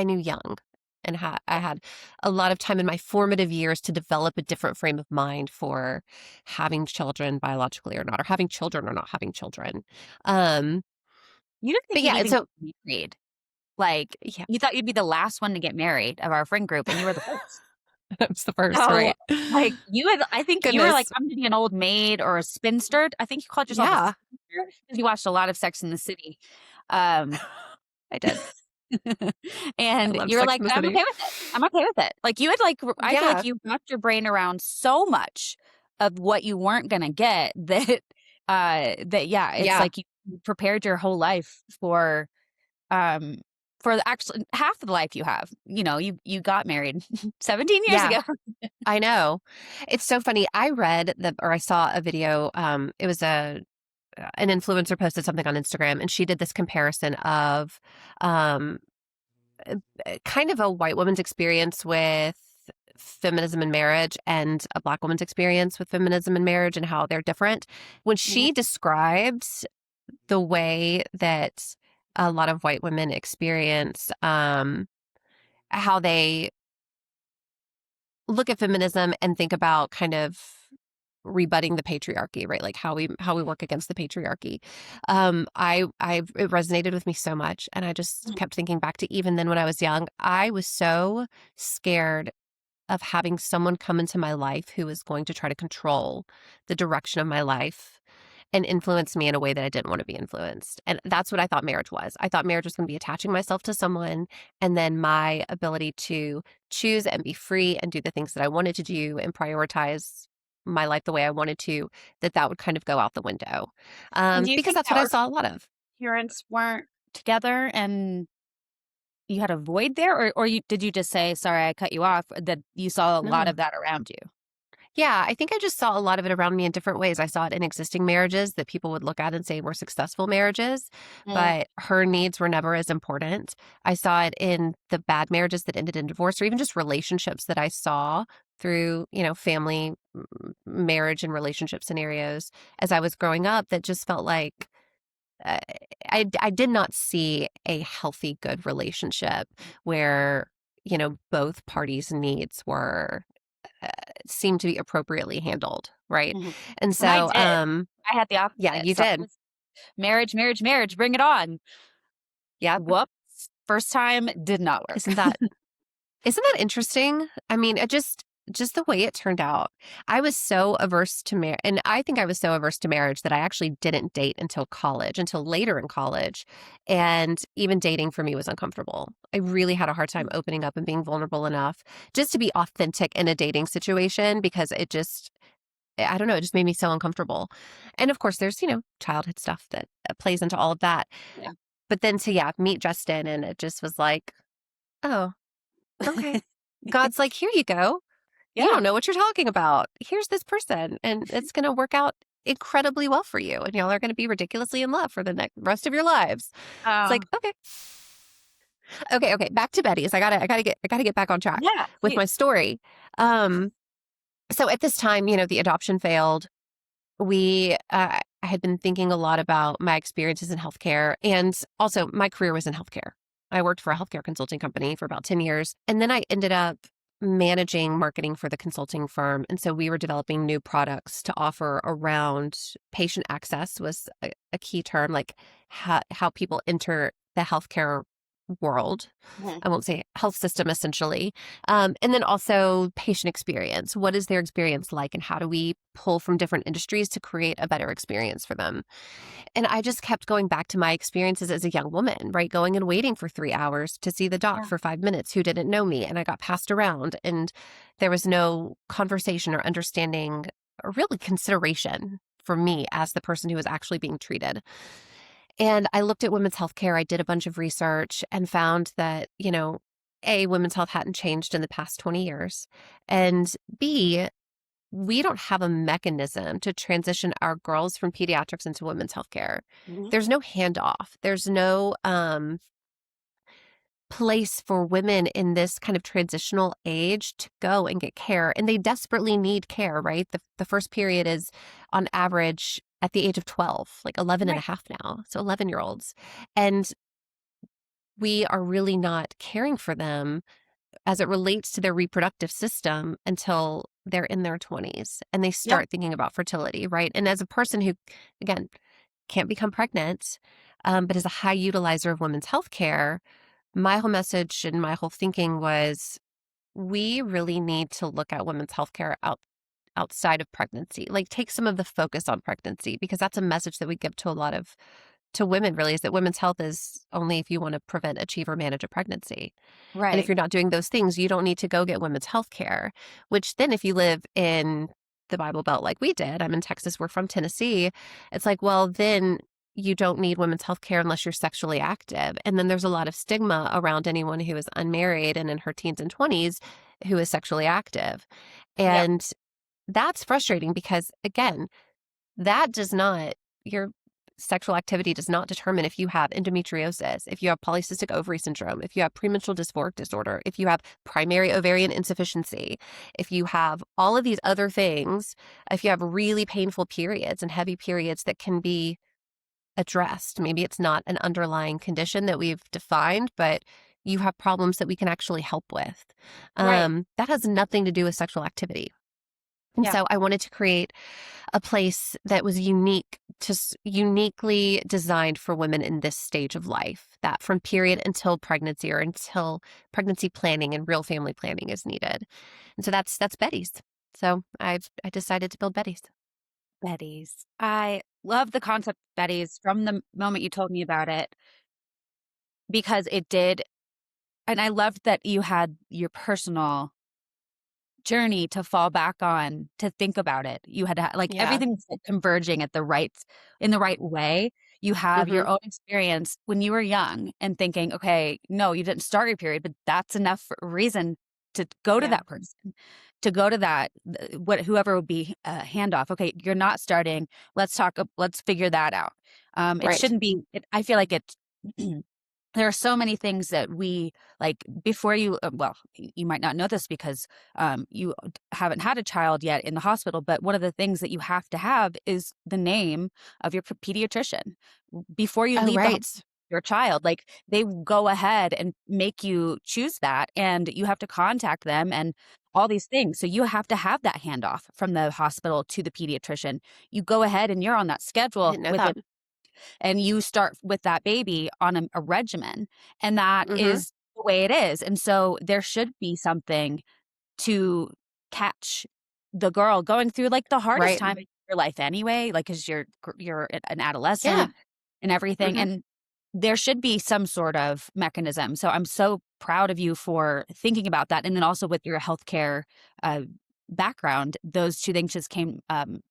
knew young, and I had a lot of time in my formative years to develop a different frame of mind for having children biologically or not, or having children or not having children. Um, You didn't think but you'd yeah, and even so get married. Like, yeah. you thought you'd be the last one to get married of our friend group, and you were the first. I was the first, So, right? like, I think you were like, Goodness. I'm gonna be an old maid or a spinster. I think you called yourself a Yeah, spinster because you watched a lot of Sex in the City. Um, I did. I and love you're Sex like, in the I'm City. okay with it. I'm okay with it. Like, you had like, I feel like Yeah, you wrapped your brain around so much of what you weren't gonna get that yeah, it's yeah, like you prepared your whole life um actually half of the life you have. You got married 17 years yeah. ago. I know. It's so funny. I saw a video. It was an influencer posted something on Instagram, and she did this comparison of um, kind of a white woman's experience with feminism and marriage and a black woman's experience with feminism and marriage and how they're different. When Mhm. she described the way that a lot of white women experience how they look at feminism and think about kind of rebutting the patriarchy, right? Like how we work against the patriarchy. I it resonated with me so much, and I just kept thinking back to even then when I was young. I was so scared of having someone come into my life who was going to try to control the direction of my life and influence me in a way that I didn't want to be influenced. And that's what I thought marriage was. I thought marriage was going to be attaching myself to someone, and then my ability to choose and be free and do the things that I wanted to do and prioritize my life the way I wanted to, that would kind of go out the window. And do you Because think that's what that I our saw a lot of. parents weren't together and you had a void there? Or did you just say, sorry, I cut you off, that you saw a lot No. of that around you? Yeah, I think I just saw a lot of it around me in different ways. I saw it in existing marriages that people would look at and say were successful marriages, Mm, but her needs were never as important. I saw it in the bad marriages that ended in divorce, or even just relationships that I saw through, family, marriage, and relationship scenarios as I was growing up that just felt like uh, I did not see a healthy, good relationship where, both parties' needs were uh, seem to be appropriately handled, right? mhm. And And I so, did. I had the yeah, opposite. you So I did. was marriage, marriage, marriage, bring it on. Yep. Whoops. First time did not work. Isn't that isn't that interesting? I mean, it just the way it turned out. I was so averse to marriage, and I think I was so averse to marriage that I actually didn't date until college, until later in college. And even dating for me was uncomfortable. I really had a hard time opening up and being vulnerable enough just to be authentic in a dating situation because I don't know, it just made me so uncomfortable. And of course, there's, childhood stuff that plays into all of that. Yeah. But then to, yeah, meet Justin, and it just was like, oh, okay. God's like, here you go. You Yeah. don't know what you're talking about. Here's this person, and it's going to work out incredibly well for you. And y'all are going to be ridiculously in love for the next rest of your lives. It's like, Oh, okay, okay. Back to Betty's. I gotta get back on track yeah, with my please. story. Um, so at this time, the adoption failed. I had been thinking a lot about my experiences in healthcare, and also my career was in healthcare. I worked for a healthcare consulting company for about 10 years, and then I ended up managing marketing for the consulting firm. And so we were developing new products to offer around patient access was a key term, like how people enter the healthcare world. Mhm. I won't say health system essentially. And then also patient experience. What is their experience like, and how do we pull from different industries to create a better experience for them? And I just kept going back to my experiences as a young woman, right? Going and waiting for 3 hours to see the doc Yeah. for 5 minutes who didn't know me. And I got passed around, and there was no conversation or understanding or really consideration for me as the person who was actually being treated. And I looked at women's health care. I did a bunch of research and found that, A, women's health hadn't changed in the past 20 years. And B, we don't have a mechanism to transition our girls from pediatrics into women's health care. Mhm. There's no handoff. There's no place for women in this kind of transitional age to go and get care. And they desperately need care, right? The first period is on average at the age of 12, like 11 and a Right. half now. So 11-year-olds. And we are really not caring for them as it relates to their reproductive system until they're in their 20s and they Yeah. start thinking about fertility, right? And as a person who, again, can't become pregnant, but is a high utilizer of women's health care, my whole message and my whole thinking was we really need to look at women's healthcare outside of pregnancy. Like take some of the focus on pregnancy because that's a message that we give to a lot of to women really is that women's health is only if you want to prevent, achieve, or manage a pregnancy. And if Right. you're not doing those things, you don't need to go get women's health care, which then if you live in the Bible Belt like we did, I'm in Texas, we're from Tennessee, it's like, well, then you don't need women's health care unless you're sexually active. And then there's a lot of stigma around anyone who is unmarried and in her teens and 20s who is sexually active. Yep. And that's frustrating because, again, that does not, your sexual activity does not determine if you have endometriosis, if you have polycystic ovary syndrome, if you have premature dysphoric disorder, if you have primary ovarian insufficiency, if you have all of these other things, if you have really painful periods and heavy periods that can be addressed. Maybe it's not an underlying condition that we've defined, but you have problems that we can actually help with. Right. That has nothing to do with sexual activity. And Yeah. so I wanted to create a place that was uniquely designed for women in this stage of life, that from period until pregnancy or until pregnancy planning and real family planning is needed. And so that's Betty's. So I decided to build Betty's. Betty's. I love the concept of Betty's from the moment you told me about it because it did, and I loved that you had your personal journey to fall back on, to think about it. You had to like, Yeah. everything's, like, converging at the right in the right way. You have Mm-hmm. your own experience when you were young and thinking, "Okay, no, you didn't start your period, but that's enough reason to go to Yeah. that person, to go to that what whoever would be, handoff. Okay, you're not starting. Let's talk. Let's figure that out." It Right. shouldn't be. I feel like it. There are so many things that we like before you well, you might not know this because you haven't had a child yet in the hospital, but one of the things that you have to have is the name of your pediatrician before you Oh, leave the right. your child. Like they go ahead and make you choose that, and you have to contact them and all these things. So you have to have that handoff from the hospital to the pediatrician. You go ahead and you're on that I schedule didn't know with that. it, and you start with that baby on a regimen, and that Mm-hmm. is the way it is. And so there should be something to catch the girl going through like the hardest Right. time in your life anyway, like because you're an Yeah. adolescent and everything, Mm-hmm. and there should be some sort of mechanism. So I'm so proud of you for thinking about that, and then also with your healthcare uh, background, those two things just came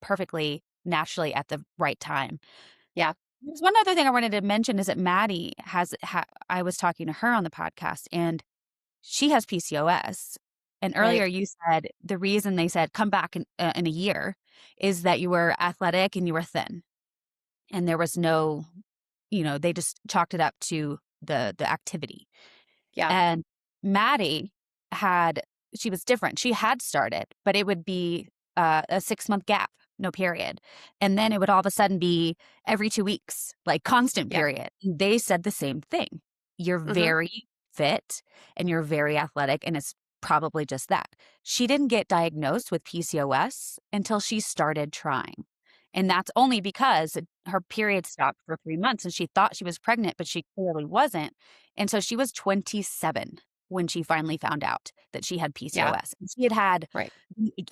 perfectly naturally at the right time. Yeah. There's one other thing I wanted to mention is that Maddie I was talking to her on the podcast, and she has PCOS. And Right. earlier you said the reason they said come back in a year is that you were athletic and you were thin, and there was no, they just chalked it up to the activity. Yeah. And Maddie had she was different. She had started, but it would be a 6-month gap, no period. And then it would all of a sudden be every 2 weeks, like constant Yeah. period. They said the same thing. You're Mm-hmm. very fit and you're very athletic, and it's probably just that. She didn't get diagnosed with PCOS until she started trying. And that's only because her period stopped for 3 months and she thought she was pregnant, but she clearly wasn't. And so she was 27 when she finally found out that she had Yeah. PCOS. And she had Right.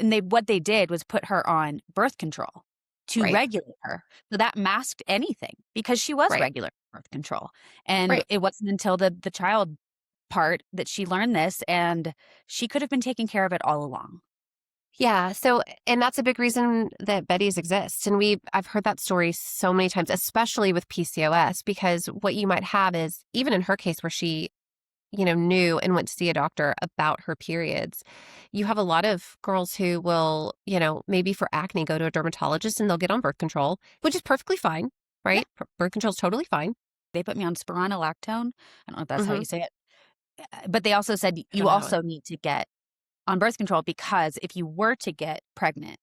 and what they did was put her on birth control to Right. regulate her. So that masked anything because she was Right. regular birth control. And Right. it wasn't until the child part that she learned this, and she could have been taking care of it all along. Yeah. So, and that's a big reason that Betty's exists. And I've heard that story so many times, especially with PCOS, because what you might have is even in her case where she, knew and went to see a doctor about her periods, you have a lot of girls who will, maybe for acne, go to a dermatologist and they'll get on birth control, which is perfectly fine, Yeah. right? Birth control is totally fine. They put me on spironolactone. I don't know if that's how Hmm. you say it. But they also said I you don't know how it. also need to get on birth control because if you were to get pregnant,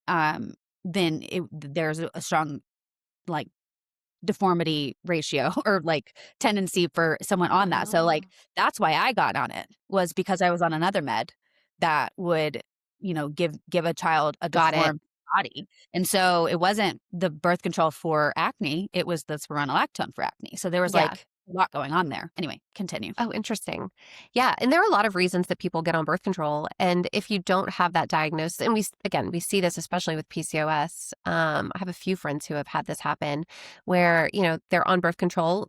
um, then there's a strong, like, deformity ratio or, like, tendency for someone on that. So, like, Oh, that's why I got on it, was because I was on another med that would, give a child a got it. deformed body. And so it wasn't the birth control for acne, it was the spironolactone for acne. So there was, Yeah. like A lot going on there. Anyway, continue. Oh, interesting. Yeah, and there are a lot of reasons that people get on birth control, and if you don't have that diagnosis, and we see this especially with PCOS. I have a few friends who have had this happen, where they're on birth control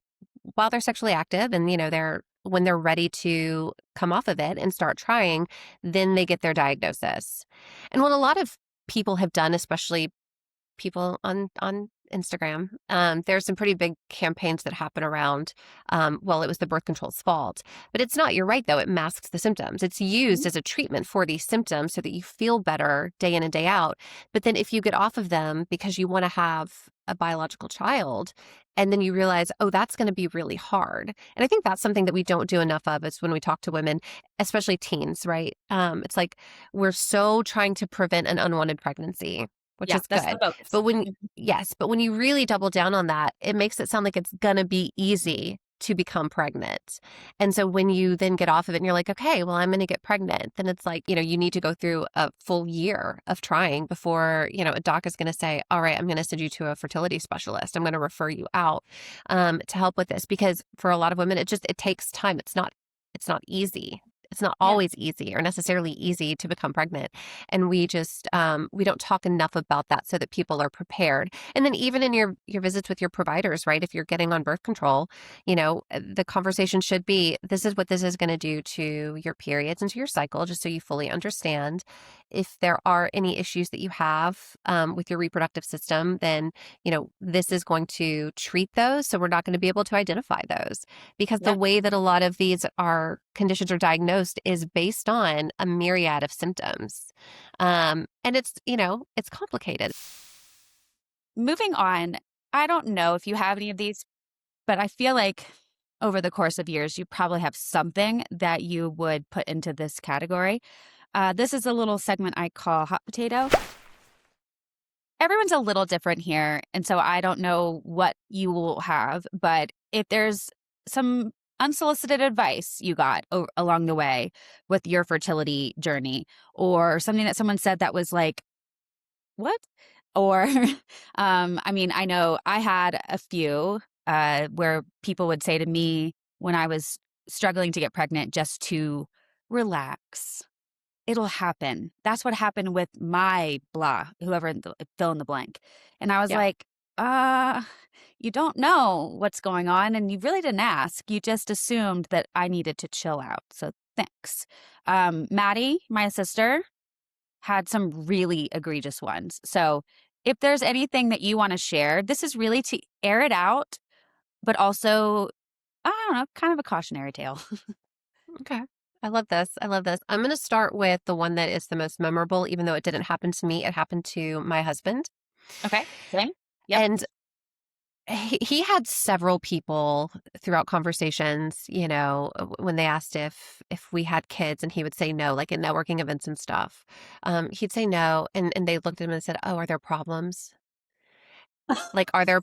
while they're sexually active, and they're when they're ready to come off of it and start trying, then they get their diagnosis. And what a lot of people have done, especially people on Instagram. There's some pretty big campaigns that happen around, well, it was the birth control's fault. But it's not. You're right, though. It masks the symptoms. It's used Mhm. as a treatment for these symptoms so that you feel better day in and day out. But then if you get off of them because you want to have a biological child, and then you realize, oh, that's going to be really hard. And I think that's something that we don't do enough of is when we talk to women, especially teens, right? It's like we're so trying to prevent an unwanted pregnancy, which Yeah, is that's the good. focus. But when Mhm. Yes, but when you really double down on that, it makes it sound like it's gonna be easy to become pregnant. And so when you then get off of it and you're like, okay, well, I'm gonna get pregnant, then it's like, you need to go through a full year of trying before, a doc is gonna say, all right, I'm gonna send you to a fertility specialist. I'm gonna refer you out to help with this. Because for a lot of women, it takes time. It's not easy. It's not Yeah. always easy or necessarily easy to become pregnant. And we don't talk enough about that so that people are prepared. And then even in your visits with your providers, right? If you're getting on birth control, the conversation should be, this is what this is going to do to your periods and to your cycle, just so you fully understand. If there are any issues that you have with your reproductive system, then this is going to treat those. So we're not going to be able to identify those, because the Yeah. way that a lot of these are conditions are diagnosed is based on a myriad of symptoms. And it's complicated. Moving on, I don't know if you have any of these, but I feel like over the course of years, you probably have something that you would put into this category. This is a little segment I call Hot Potato. Everyone's a little different here, and so I don't know what you will have, but if there's some unsolicited advice you got along the way with your fertility journey, or something that someone said that was like, "What?" Or, I mean, I know I had a few where people would say to me when I was struggling to get pregnant just to relax. It'll happen. That's what happened with my blah, whoever fill in the blank. And I was Yeah. like, uh, you don't know what's going on. And you really didn't ask. You just assumed that I needed to chill out. So thanks. Maddie, my sister, had some really egregious ones. So if there's anything that you want to share, this is really to air it out, but also, I don't know, kind of a cautionary tale. Okay. I love this. I love this. I'm going to start with the one that is the most memorable, even though it didn't happen to me. It happened to my husband. Okay. Same. Yep. And he had several people throughout conversations, when they asked if we had kids, and he would say no, like in networking events and stuff. He'd say no, and they looked at him and said, "Oh, are there problems? Like, are there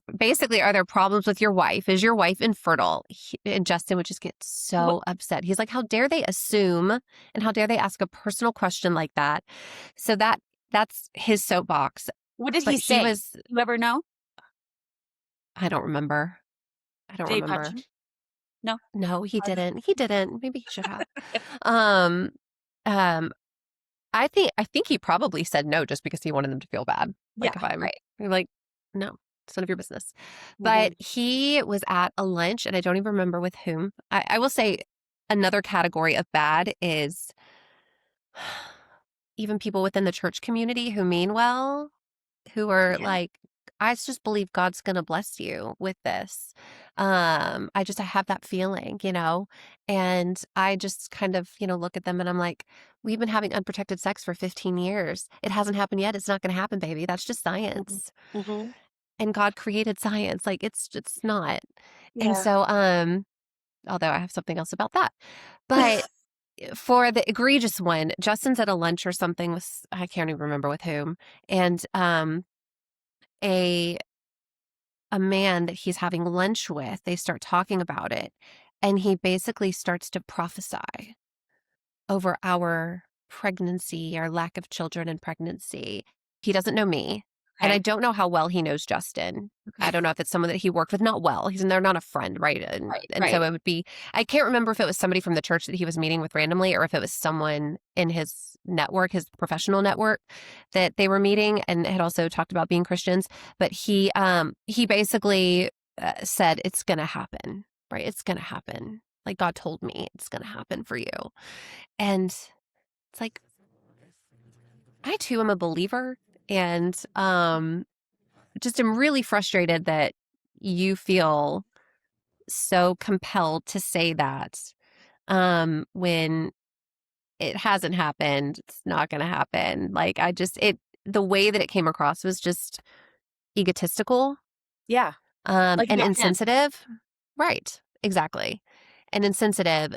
problems with your wife? Is your wife infertile?" And Justin would just get What, so upset. He's like, "How dare they assume, and how dare they ask a personal question like that?" So that's his soapbox. what did But he he say? was, You ever know? I don't remember. I don't Did he punch remember. him? No? No, he Okay. didn't. He didn't. Maybe he should have. Um, um, I think he probably said no just because he wanted them to feel bad. Yeah, Like if I'm right. you're like, no, it's none of your business. But Mhm. he was at a lunch, and I don't even remember with whom. I will say another category of bad is even people within the church community who mean well, who are Yeah. like, I just believe God's gonna bless you with this. I have that feeling, and I just kind of, look at them and I'm like, we've been having unprotected sex for 15 years. It hasn't happened yet. It's not gonna happen, baby. That's just Mhm. science. Mhm. And God created science. Like it's not. And Yeah. so, although I have something else about that. But for the egregious one, Justin's at a lunch or something with, I can't even remember with whom. And a a man that he's having lunch with, they start talking about it, and he basically starts to prophesy over our pregnancy, our lack of children in pregnancy. He doesn't know me. And I Okay. don't know how well he knows Justin. I Okay. don't know if it's someone that he worked with, not well. They're not a friend, right? Right. And so Right. it would be, I can't remember if it was somebody from the church that he was meeting with randomly or if it was someone in his network, his professional network that they were meeting and had also talked about being Christians. But he basically said, it's going to happen, right? It's going to happen. Like God told me it's going to happen for you. And it's like, I too am a believer and just am really frustrated that you feel so compelled to say that when it hasn't happened, it's not going to happen. Like the way that it came across was just egotistical Yeah. Like and about him. insensitive. Right. Exactly. And insensitive,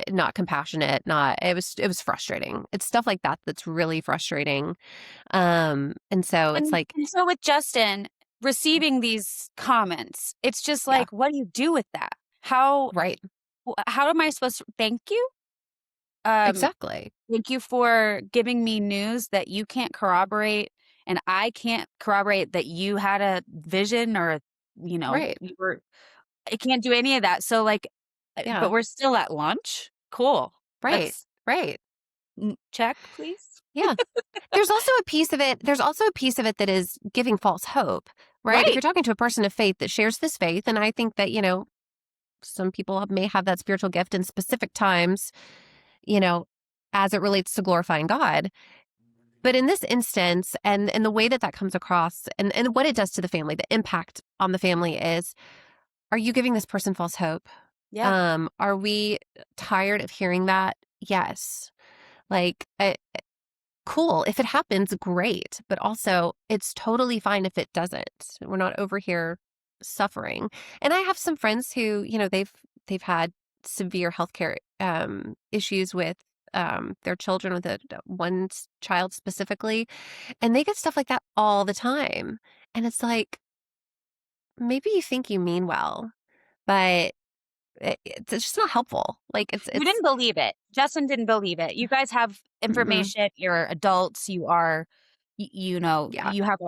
not compassionate, not it was frustrating. It's stuff like that that's really frustrating. And so it's like, And so with Justin receiving these comments, it's just yeah, like, what do you do with that? How right. how am I supposed to thank you? Um, Exactly. Thank you for giving me news that you can't corroborate, and I can't corroborate that you had a vision or, Right. you were. I can't do any of that. So like, but Yeah. we're still at lunch. Cool. Right. Let's Right. check, please. Yeah. There's also a piece of it that is giving false hope, right? If Right. you're talking to a person of faith that shares this faith, and I think that, some people may have that spiritual gift in specific times, you know, as it relates to glorifying God. But in this instance, and the way that that comes across and what it does to the family, the impact on the family is, are you giving this person false hope? Yeah. Are we tired of hearing that? Yes. Like, cool. If it happens, great. But also, it's totally fine if it doesn't. We're not over here suffering. And I have some friends who, they've had severe healthcare issues with their children, with one child specifically, and they get stuff like that all the time. And it's like, maybe you think you mean well, but it's just not helpful. Like You it's didn't believe it. Justin didn't believe it. You guys have mm-mm, information. You're adults. You are, yeah, you have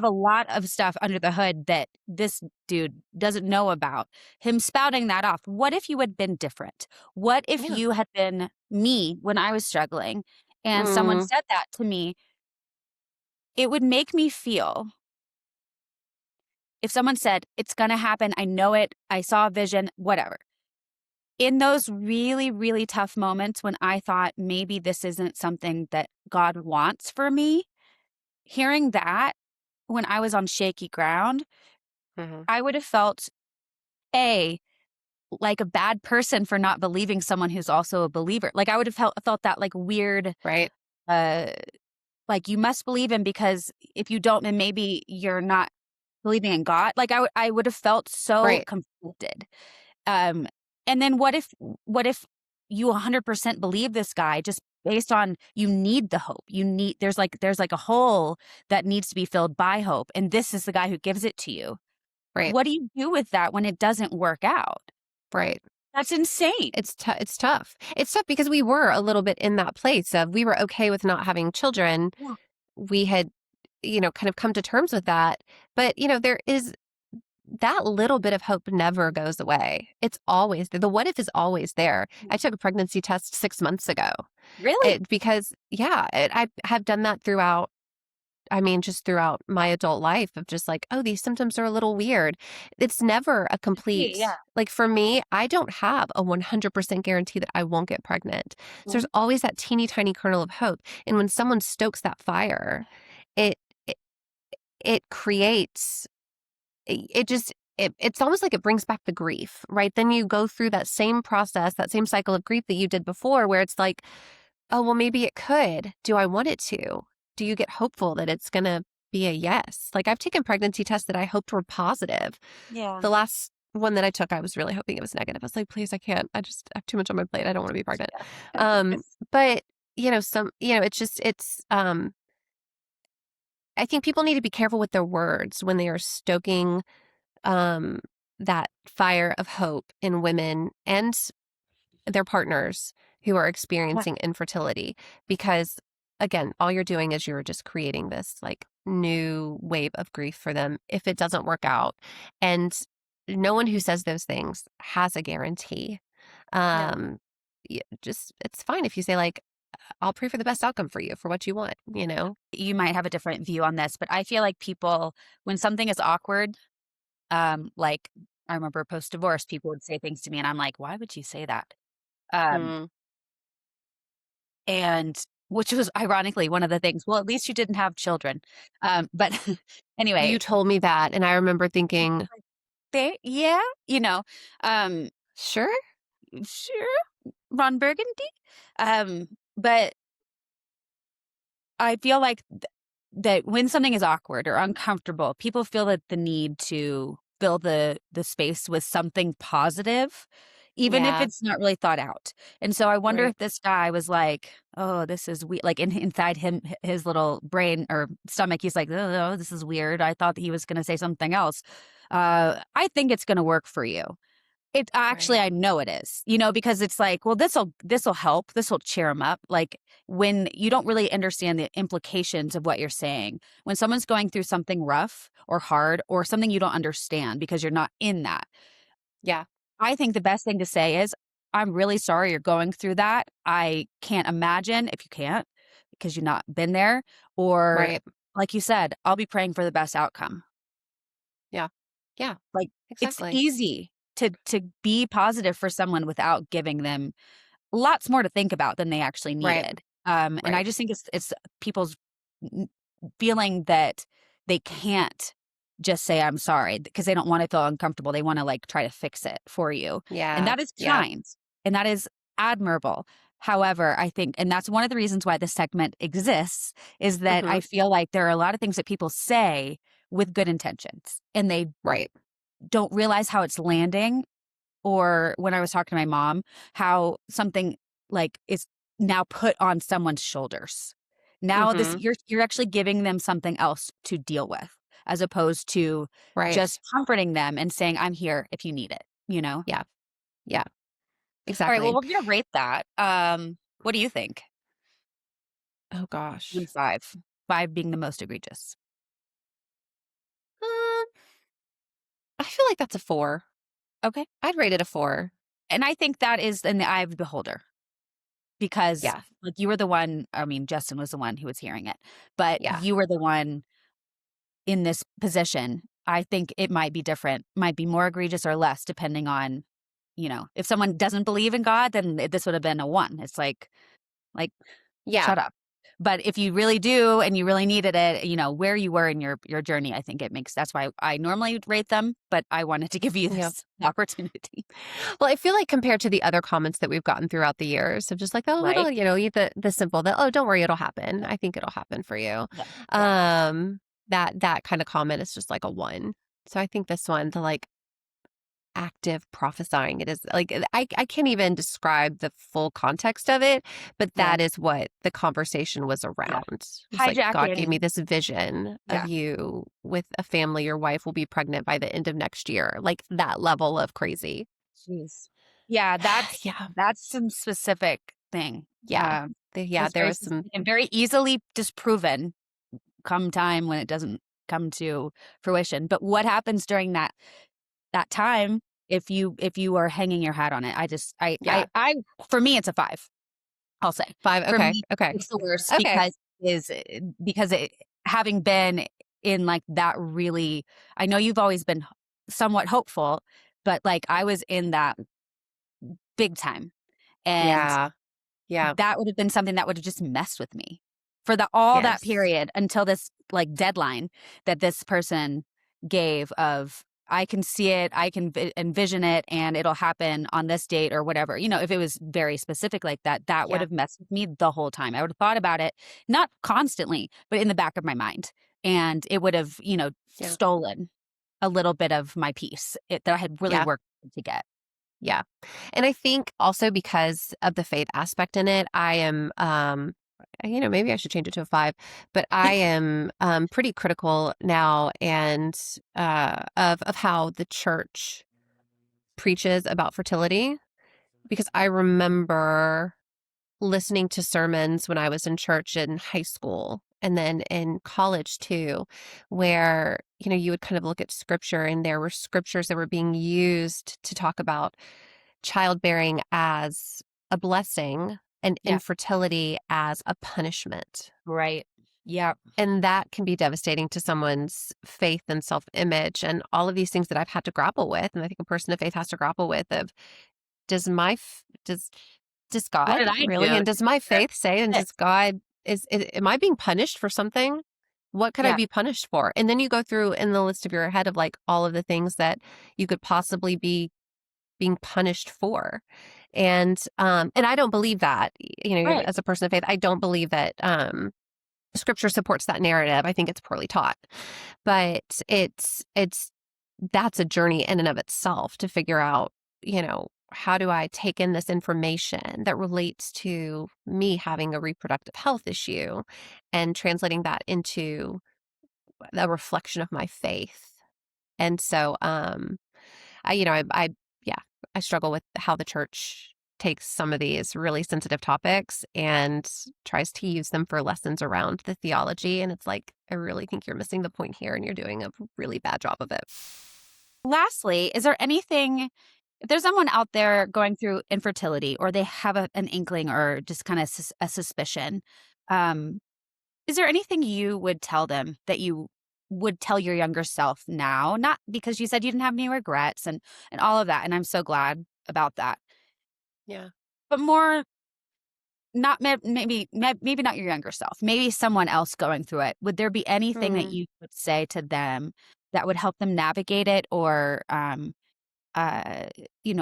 a lot of stuff under the hood that this dude doesn't know about. Him spouting that off. What if you had been different? What if yeah, you had been me when I was struggling and someone mm, said that to me? It would make me feel, if someone said, it's going to happen, I know it, I saw a vision, whatever. In those really, really tough moments when I thought maybe this isn't something that God wants for me, hearing that when I was on shaky ground, hmm, I would have felt A, like a bad person for not believing someone who's also a believer. Like I would have felt that like weird, right, uh, like you must believe him because if you don't, then maybe you're not believing in God. Like I would have felt so right, conflicted. Um, and then what if you 100% believe this guy just based on you need the hope. There's like a hole that needs to be filled by hope, and this is the guy who gives it to you. right, What do you do with that when it doesn't work out? right. That's insane. It's tough. It's tough because we were a little bit in that place of we were okay with not having children. Yeah. We had, kind of come to terms with that. But, there is that little bit of hope never goes away. It's always there. The what if is always there. I took a pregnancy test 6 months ago. Really? Because, yeah, I have done that throughout. I mean, just throughout my adult life of just like, oh, these symptoms are a little weird. It's never a Yeah. complete, like for me, I don't have a 100% guarantee that I won't get pregnant. So there's Mhm. always that teeny tiny kernel of hope. And when someone stokes that fire, it, it, it creates, it just, it's almost like it brings back the grief, right? Then you go through that same process, that same cycle of grief that you did before, where it's like, oh, well, maybe it could. Do I want it to? Do you get hopeful that it's going to be a yes? Like I've taken pregnancy tests that I hoped were positive. Yeah. The last one that I took, I was really hoping it was negative. I was like, please, I can't. I just have too much on my plate. I don't want to be pregnant. Yeah. But it's just, I think people need to be careful with their words when they are stoking, um, that fire of hope in women and their partners who are Yeah. experiencing infertility because again, all you're doing is you're just creating this like new wave of grief for them if it doesn't work out. And no one who says those things has a guarantee. Yeah. Um, just it's fine if you say like, I'll pray for the best outcome for you for what you want, you know? You might have a different view on this, but I feel like people, when something is awkward, like I remember post-divorce, people would say things to me and I'm like, why would you say that? Um, Mm. and which was ironically one of the things, well, at least you didn't have children. But anyway, You told me that, and I remember thinking, yeah, you know, um, sure, sure, Ron Burgundy. But I feel like that when something is awkward or uncomfortable, people feel that the need to fill the space with something positive, even if yeah, it's not really thought out. And so I wonder right, if this guy was like, "Oh, this is weird." Like inside him, his little brain or stomach, he's like, "Oh, this is weird. I thought that he was going to say something else." I think it's going to work for you. It actually, right, I know it is, because it's like, well, this'll help. This'll cheer them up. Like when you don't really understand the implications of what you're saying, when someone's going through something rough or hard or something you don't understand because you're not in that, yeah, I think the best thing to say is, I'm really sorry you're going through that. I can't imagine if you can't because you've not been there. Or right, like you said, I'll be praying for the best outcome. yeah, yeah, Like it's exactly, easy to be positive for someone without giving them lots more to think about than they actually right, needed. And I right, just think it's people's n- feeling that they can't just say I'm sorry because they don't want to feel uncomfortable. They want to like try to fix it for you. And yeah, that is yeah, kind and that is admirable. However, I think, and that's one of the reasons why this segment exists, is that mm-hmm, I feel like there are a lot of things that people say with good intentions and they right, don't realize how it's landing. Or when I was talking to my mom, how something like is now put on someone's shoulders. Now this mm-hmm, you're actually giving them something else to deal with as opposed to right, just comforting them and saying, I'm here if you need it. yeah, yeah, All right, well, exactly. we're gonna rate that. What do you think? Oh 1 gosh, to 5. 5 being the most egregious. um, I feel like that's a 4. Okay. I'd rate it a 4. And I think that is in the eye of the beholder because Yeah, like you were the one, I mean, Justin was the one who was hearing it, but yeah, you were the one in this position. I think it might be different, might be more egregious or less depending on, if someone doesn't believe in God, then this would have been a 1. It's like yeah, shut up. But if you really do and you really needed it, where you were in your journey, I think that's why I normally rate them, but I wanted to give you yeah. this opportunity. Well, I feel like compared to the other comments that we've gotten throughout the years of just like, oh, Right? eat the simple, that, oh, don't worry, it'll happen. I think it'll happen for you. Yeah. Yeah. Um, that kind of comment is just like a 1. So I think this one, the like active prophesying, it is like I can't even describe the full context of it, but Yeah. that is what the conversation was Yeah. around. It's like God gave me Hijacking. this vision of Yeah. you with a family. Your wife will be pregnant by the end of next year. Like that level of crazy. Jeez. Yeah, that's Yeah. that's some specific thing. Yeah. Um, Yeah, that's there very was some specific and very easily disproven come time when it doesn't come to fruition. But what happens during that time if you are hanging your hat on it? I just yeah. for me it's a 5, I'll say. 5, For okay, me, okay, it's the worst okay. because it having been in like that really I know you've always been somewhat hopeful, but like I was in that big time. And Yeah, yeah, that would have been something that would have just messed with me for all that yes. period until this like deadline that this person gave of I can see it, I can envision it, and it'll happen on this date or whatever. If it was very specific like that, that would Yeah, have messed with me the whole time. I would have thought about it, not constantly, but in the back of my mind. And it would have, yeah, stolen a little bit of my peace that I had really yeah, worked to get. yeah. And I think also because of the faith aspect in it, I am, maybe I should change it to a 5, but I am pretty critical now and of how the church preaches about fertility because I remember listening to sermons when I was in church in high school and then in college too, where, you would kind of look at scripture and there were scriptures that were being used to talk about childbearing as a blessing and Yeah. infertility as a punishment. Right. Yeah. And that can be devastating to someone's faith and self-image and all of these things that I've had to grapple with. And I think a person of faith has to grapple with of does my does What God did I really? do? And does my faith say, and It. does God am I being punished for something? What could I Yeah. be punished for? And then you go through in the list of your head of like all of the things that you could possibly be being punished for. And I don't believe that, Right. as a person of faith, I don't believe that scripture supports that narrative. I think it's poorly taught. But it's that's a journey in and of itself to figure out, how do I take in this information that relates to me having a reproductive health issue and translating that into a reflection of my faith. And so yeah, I struggle with how the church takes some of these really sensitive topics and tries to use them for lessons around the theology. And it's like, I really think you're missing the point here and you're doing a really bad job of it. Lastly, is there anything, if there's someone out there going through infertility or they have an inkling or just kind of a suspicion, um, is there anything you would tell them that you would tell your younger self now? Not because you said you didn't have any regrets and all of that, and I'm so glad about that. Yeah. But more, not maybe not your younger self, maybe someone else going through it. Would there be anything that Hmm. you would say to them that would help them navigate it, or uh,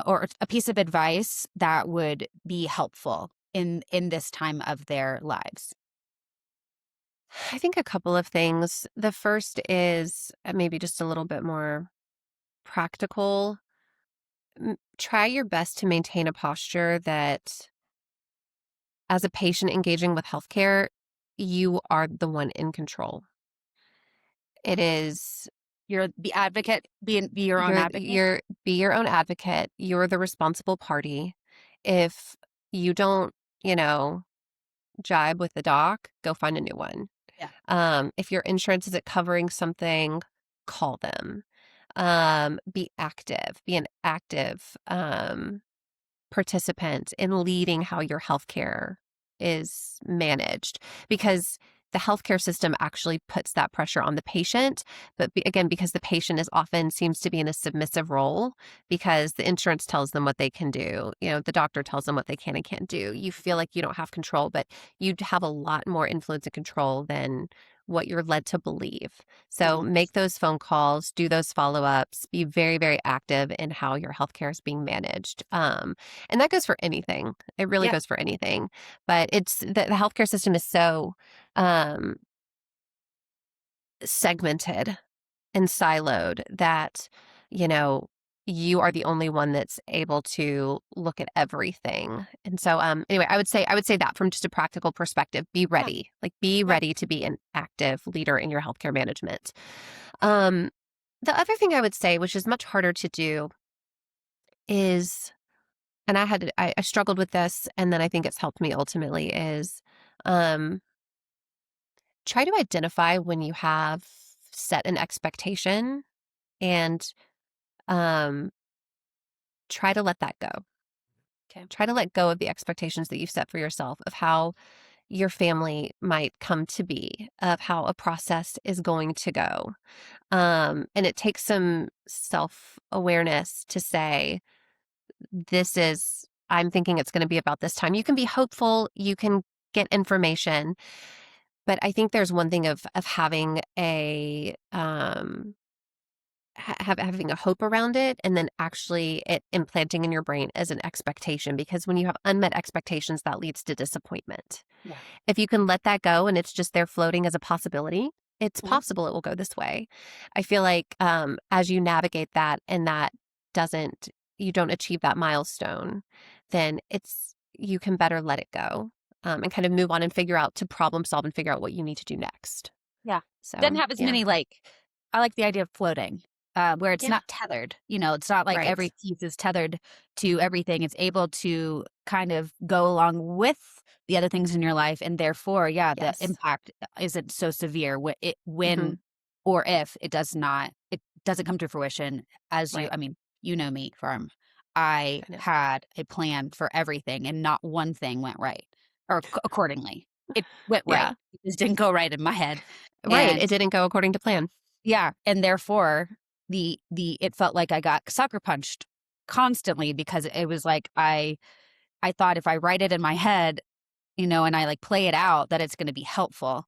or a piece of advice that would be helpful in this time of their lives? I think a couple of things. The first is maybe just a little bit more practical. Try your best to maintain a posture that, as a patient engaging with healthcare, you are the one in control. It is You're the advocate, be your own advocate. be your own advocate. You're the responsible party. If you don't, you know, jibe with the doc, go find a new one. Yeah. If your insurance isn't covering something, call them. Be active. Be an active participant in leading how your healthcare is managed, because the healthcare system actually puts that pressure on the patient. But again, because the patient is often seems to be in a submissive role because the insurance tells them what they can do. The doctor tells them what they can and can't do. You feel like you don't have control, but you have a lot more influence and control than what you're led to believe. So Mhm. make those phone calls, do those follow-ups, be very, very active in how your healthcare is being managed. And that goes for anything. It really Yeah. goes for anything. But it's the healthcare system is so um, segmented and siloed that, you know, you are the only one that's able to look at everything. And so anyway, I would say that from just a practical perspective, be Yeah. ready. Like be Yeah. ready to be an active leader in your healthcare management. Um the other thing I would say, which is much harder to do, is, and I struggled with this, and then I think it's helped me ultimately, is um try to identify when you have set an expectation and um try to let that go. Okay. Try to let go of the expectations that you've set for yourself of how your family might come to be, of how a process is going to go. And it takes some self-awareness to say, I'm thinking it's going to be about this time. You can be hopeful, you can get information, but I think there's one thing of having having a hope around it, and then actually it implanting in your brain as an expectation, because when you have unmet expectations, that leads to disappointment. Yeah. If you can let that go and it's just there floating as a possibility, it's Mhm. possible it will go this way. I feel like as you navigate that and that doesn't, you don't achieve that milestone, then you can better let it go, and kind of move on and figure out to problem solve and figure out what you need to do next. Yeah. Doesn't So, have as yeah. many, I like the idea of floating. where it's Yeah. not tethered. It's not like Right. every piece is tethered to everything. It's able to kind of go along with the other things in your life, and therefore, yeah, the Yes. impact isn't so severe Hmm. when or if it doesn't come to fruition. Right. I mean, you know me from I I know. had a plan for everything, and not one thing went right or accordingly. It went right. Yeah. It just didn't go right in my head, Right. and It didn't go according to plan. yeah, and therefore, the it felt like I got sucker punched constantly because it was like I thought if I write it in my head, and I, like, play it out, that it's gonna be helpful,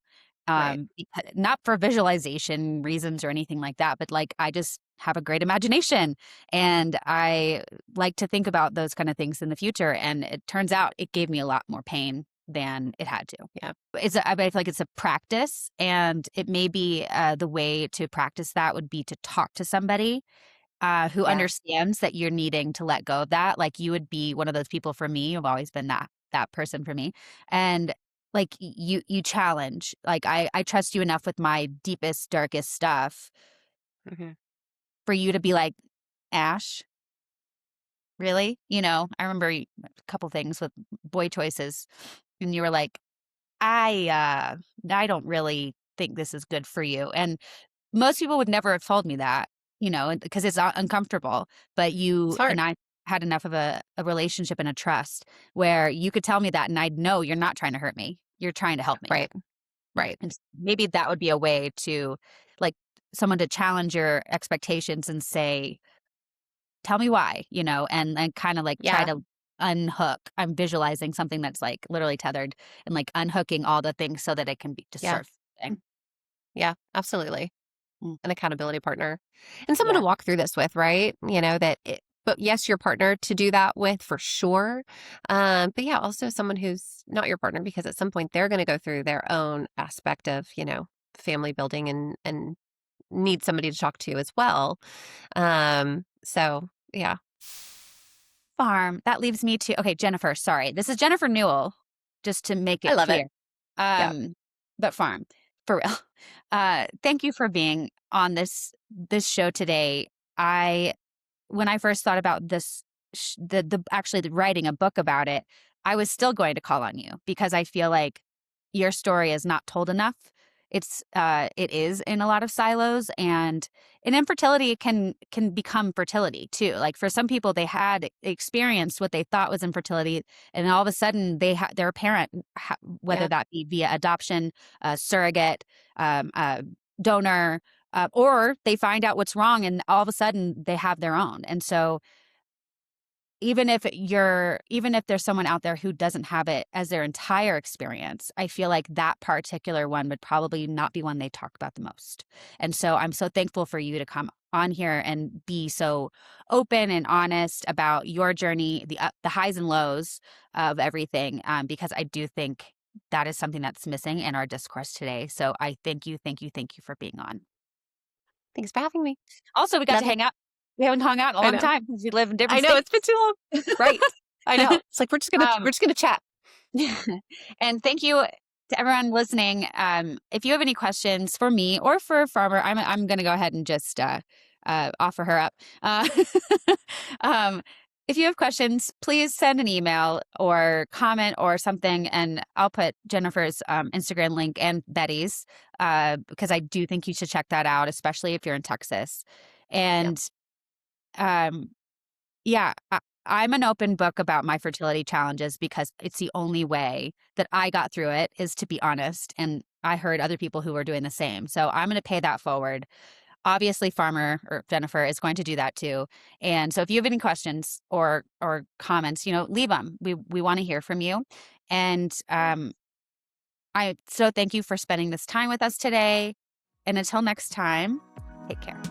Right. not for visualization reasons or anything like that, but, like, I just have a great imagination, and I like to think about those kinda things in the future, and it turns out it gave me a lot more pain than it had to. Yeah. I feel like it's a practice, and it may be, the way to practice that would be to talk to somebody, who Yeah. understands that you're needing to let go of that. Like, you would be one of those people for me. You've always been that person for me, and, like, you challenge. Like, I trust you enough with my deepest, darkest stuff Hmm. for you to be like, "Ash, really?" I remember a couple things with boy choices, and you were like, I don't really think this is good for you." And most people would never have told me that, because it's uncomfortable. But It's you and hard. I had enough of a relationship and a trust where you could tell me that, and I'd know you're not trying to hurt me. You're trying to help me. Right. Right. And maybe that would be a way to, like, someone to challenge your expectations and say, tell me why, and kind of like try Yeah. to unhook. I'm visualizing something that's like literally tethered, and like unhooking all the things so that it can be just Yeah. start flowing. Yeah. Absolutely. Mm, An accountability partner and someone to yeah. walk through this with, right? But yes, your partner to do that with for sure. But yeah, also someone who's not your partner because at some point they're going to go through their own aspect of, family building and need somebody to talk to as well. So yeah, Farm. That leaves me to okay, Jennifer, sorry. This is Jennifer Newell, just to make I it love it. clear. Yeah. But farm, for real. Thank you for being on this show today. I When I first thought about this, actually writing a book about it, I was still going to call on you because I feel like your story is not told enough. It is in a lot of silos, and in infertility it can become fertility too. Like, for some people, they had experienced what they thought was infertility, and all of a sudden they're a parent, whether Yeah. that be via adoption, surrogate, donor, or they find out what's wrong, and all of a sudden they have their own. And so even if there's someone out there who doesn't have it as their entire experience, I feel like that particular one would probably not be one they talk about the most. And so I'm so thankful for you to come on here and be so open and honest about your journey, the highs and lows of everything, because I do think that is something that's missing in our discourse today. So I thank you for being on. Thanks for having me. Also, we got Love to it. hang out. We haven't hung out in a I long know. time because we live in different I know states. it's been too long. Right. I know. It's like Um, we're just gonna chat. and thank you to everyone listening. If you have any questions for me or for Farmer, I'm going to go ahead and just offer her up. Um, if you have questions, please send an email or comment or something, and I'll put Jennifer's Instagram link and Betty's, because I do think you should check that out, especially if you're in Texas. Yep. And um, yeah, I'm an open book about my fertility challenges because it's the only way that I got through it, is to be honest. And I heard other people who were doing the same. So I'm going to pay that forward. Obviously, Farmer or Jennifer is going to do that too. And so if you have any questions or comments, leave them. We want to hear from you. And Yeah. I so thank you for spending this time with us today. And until next time, take care.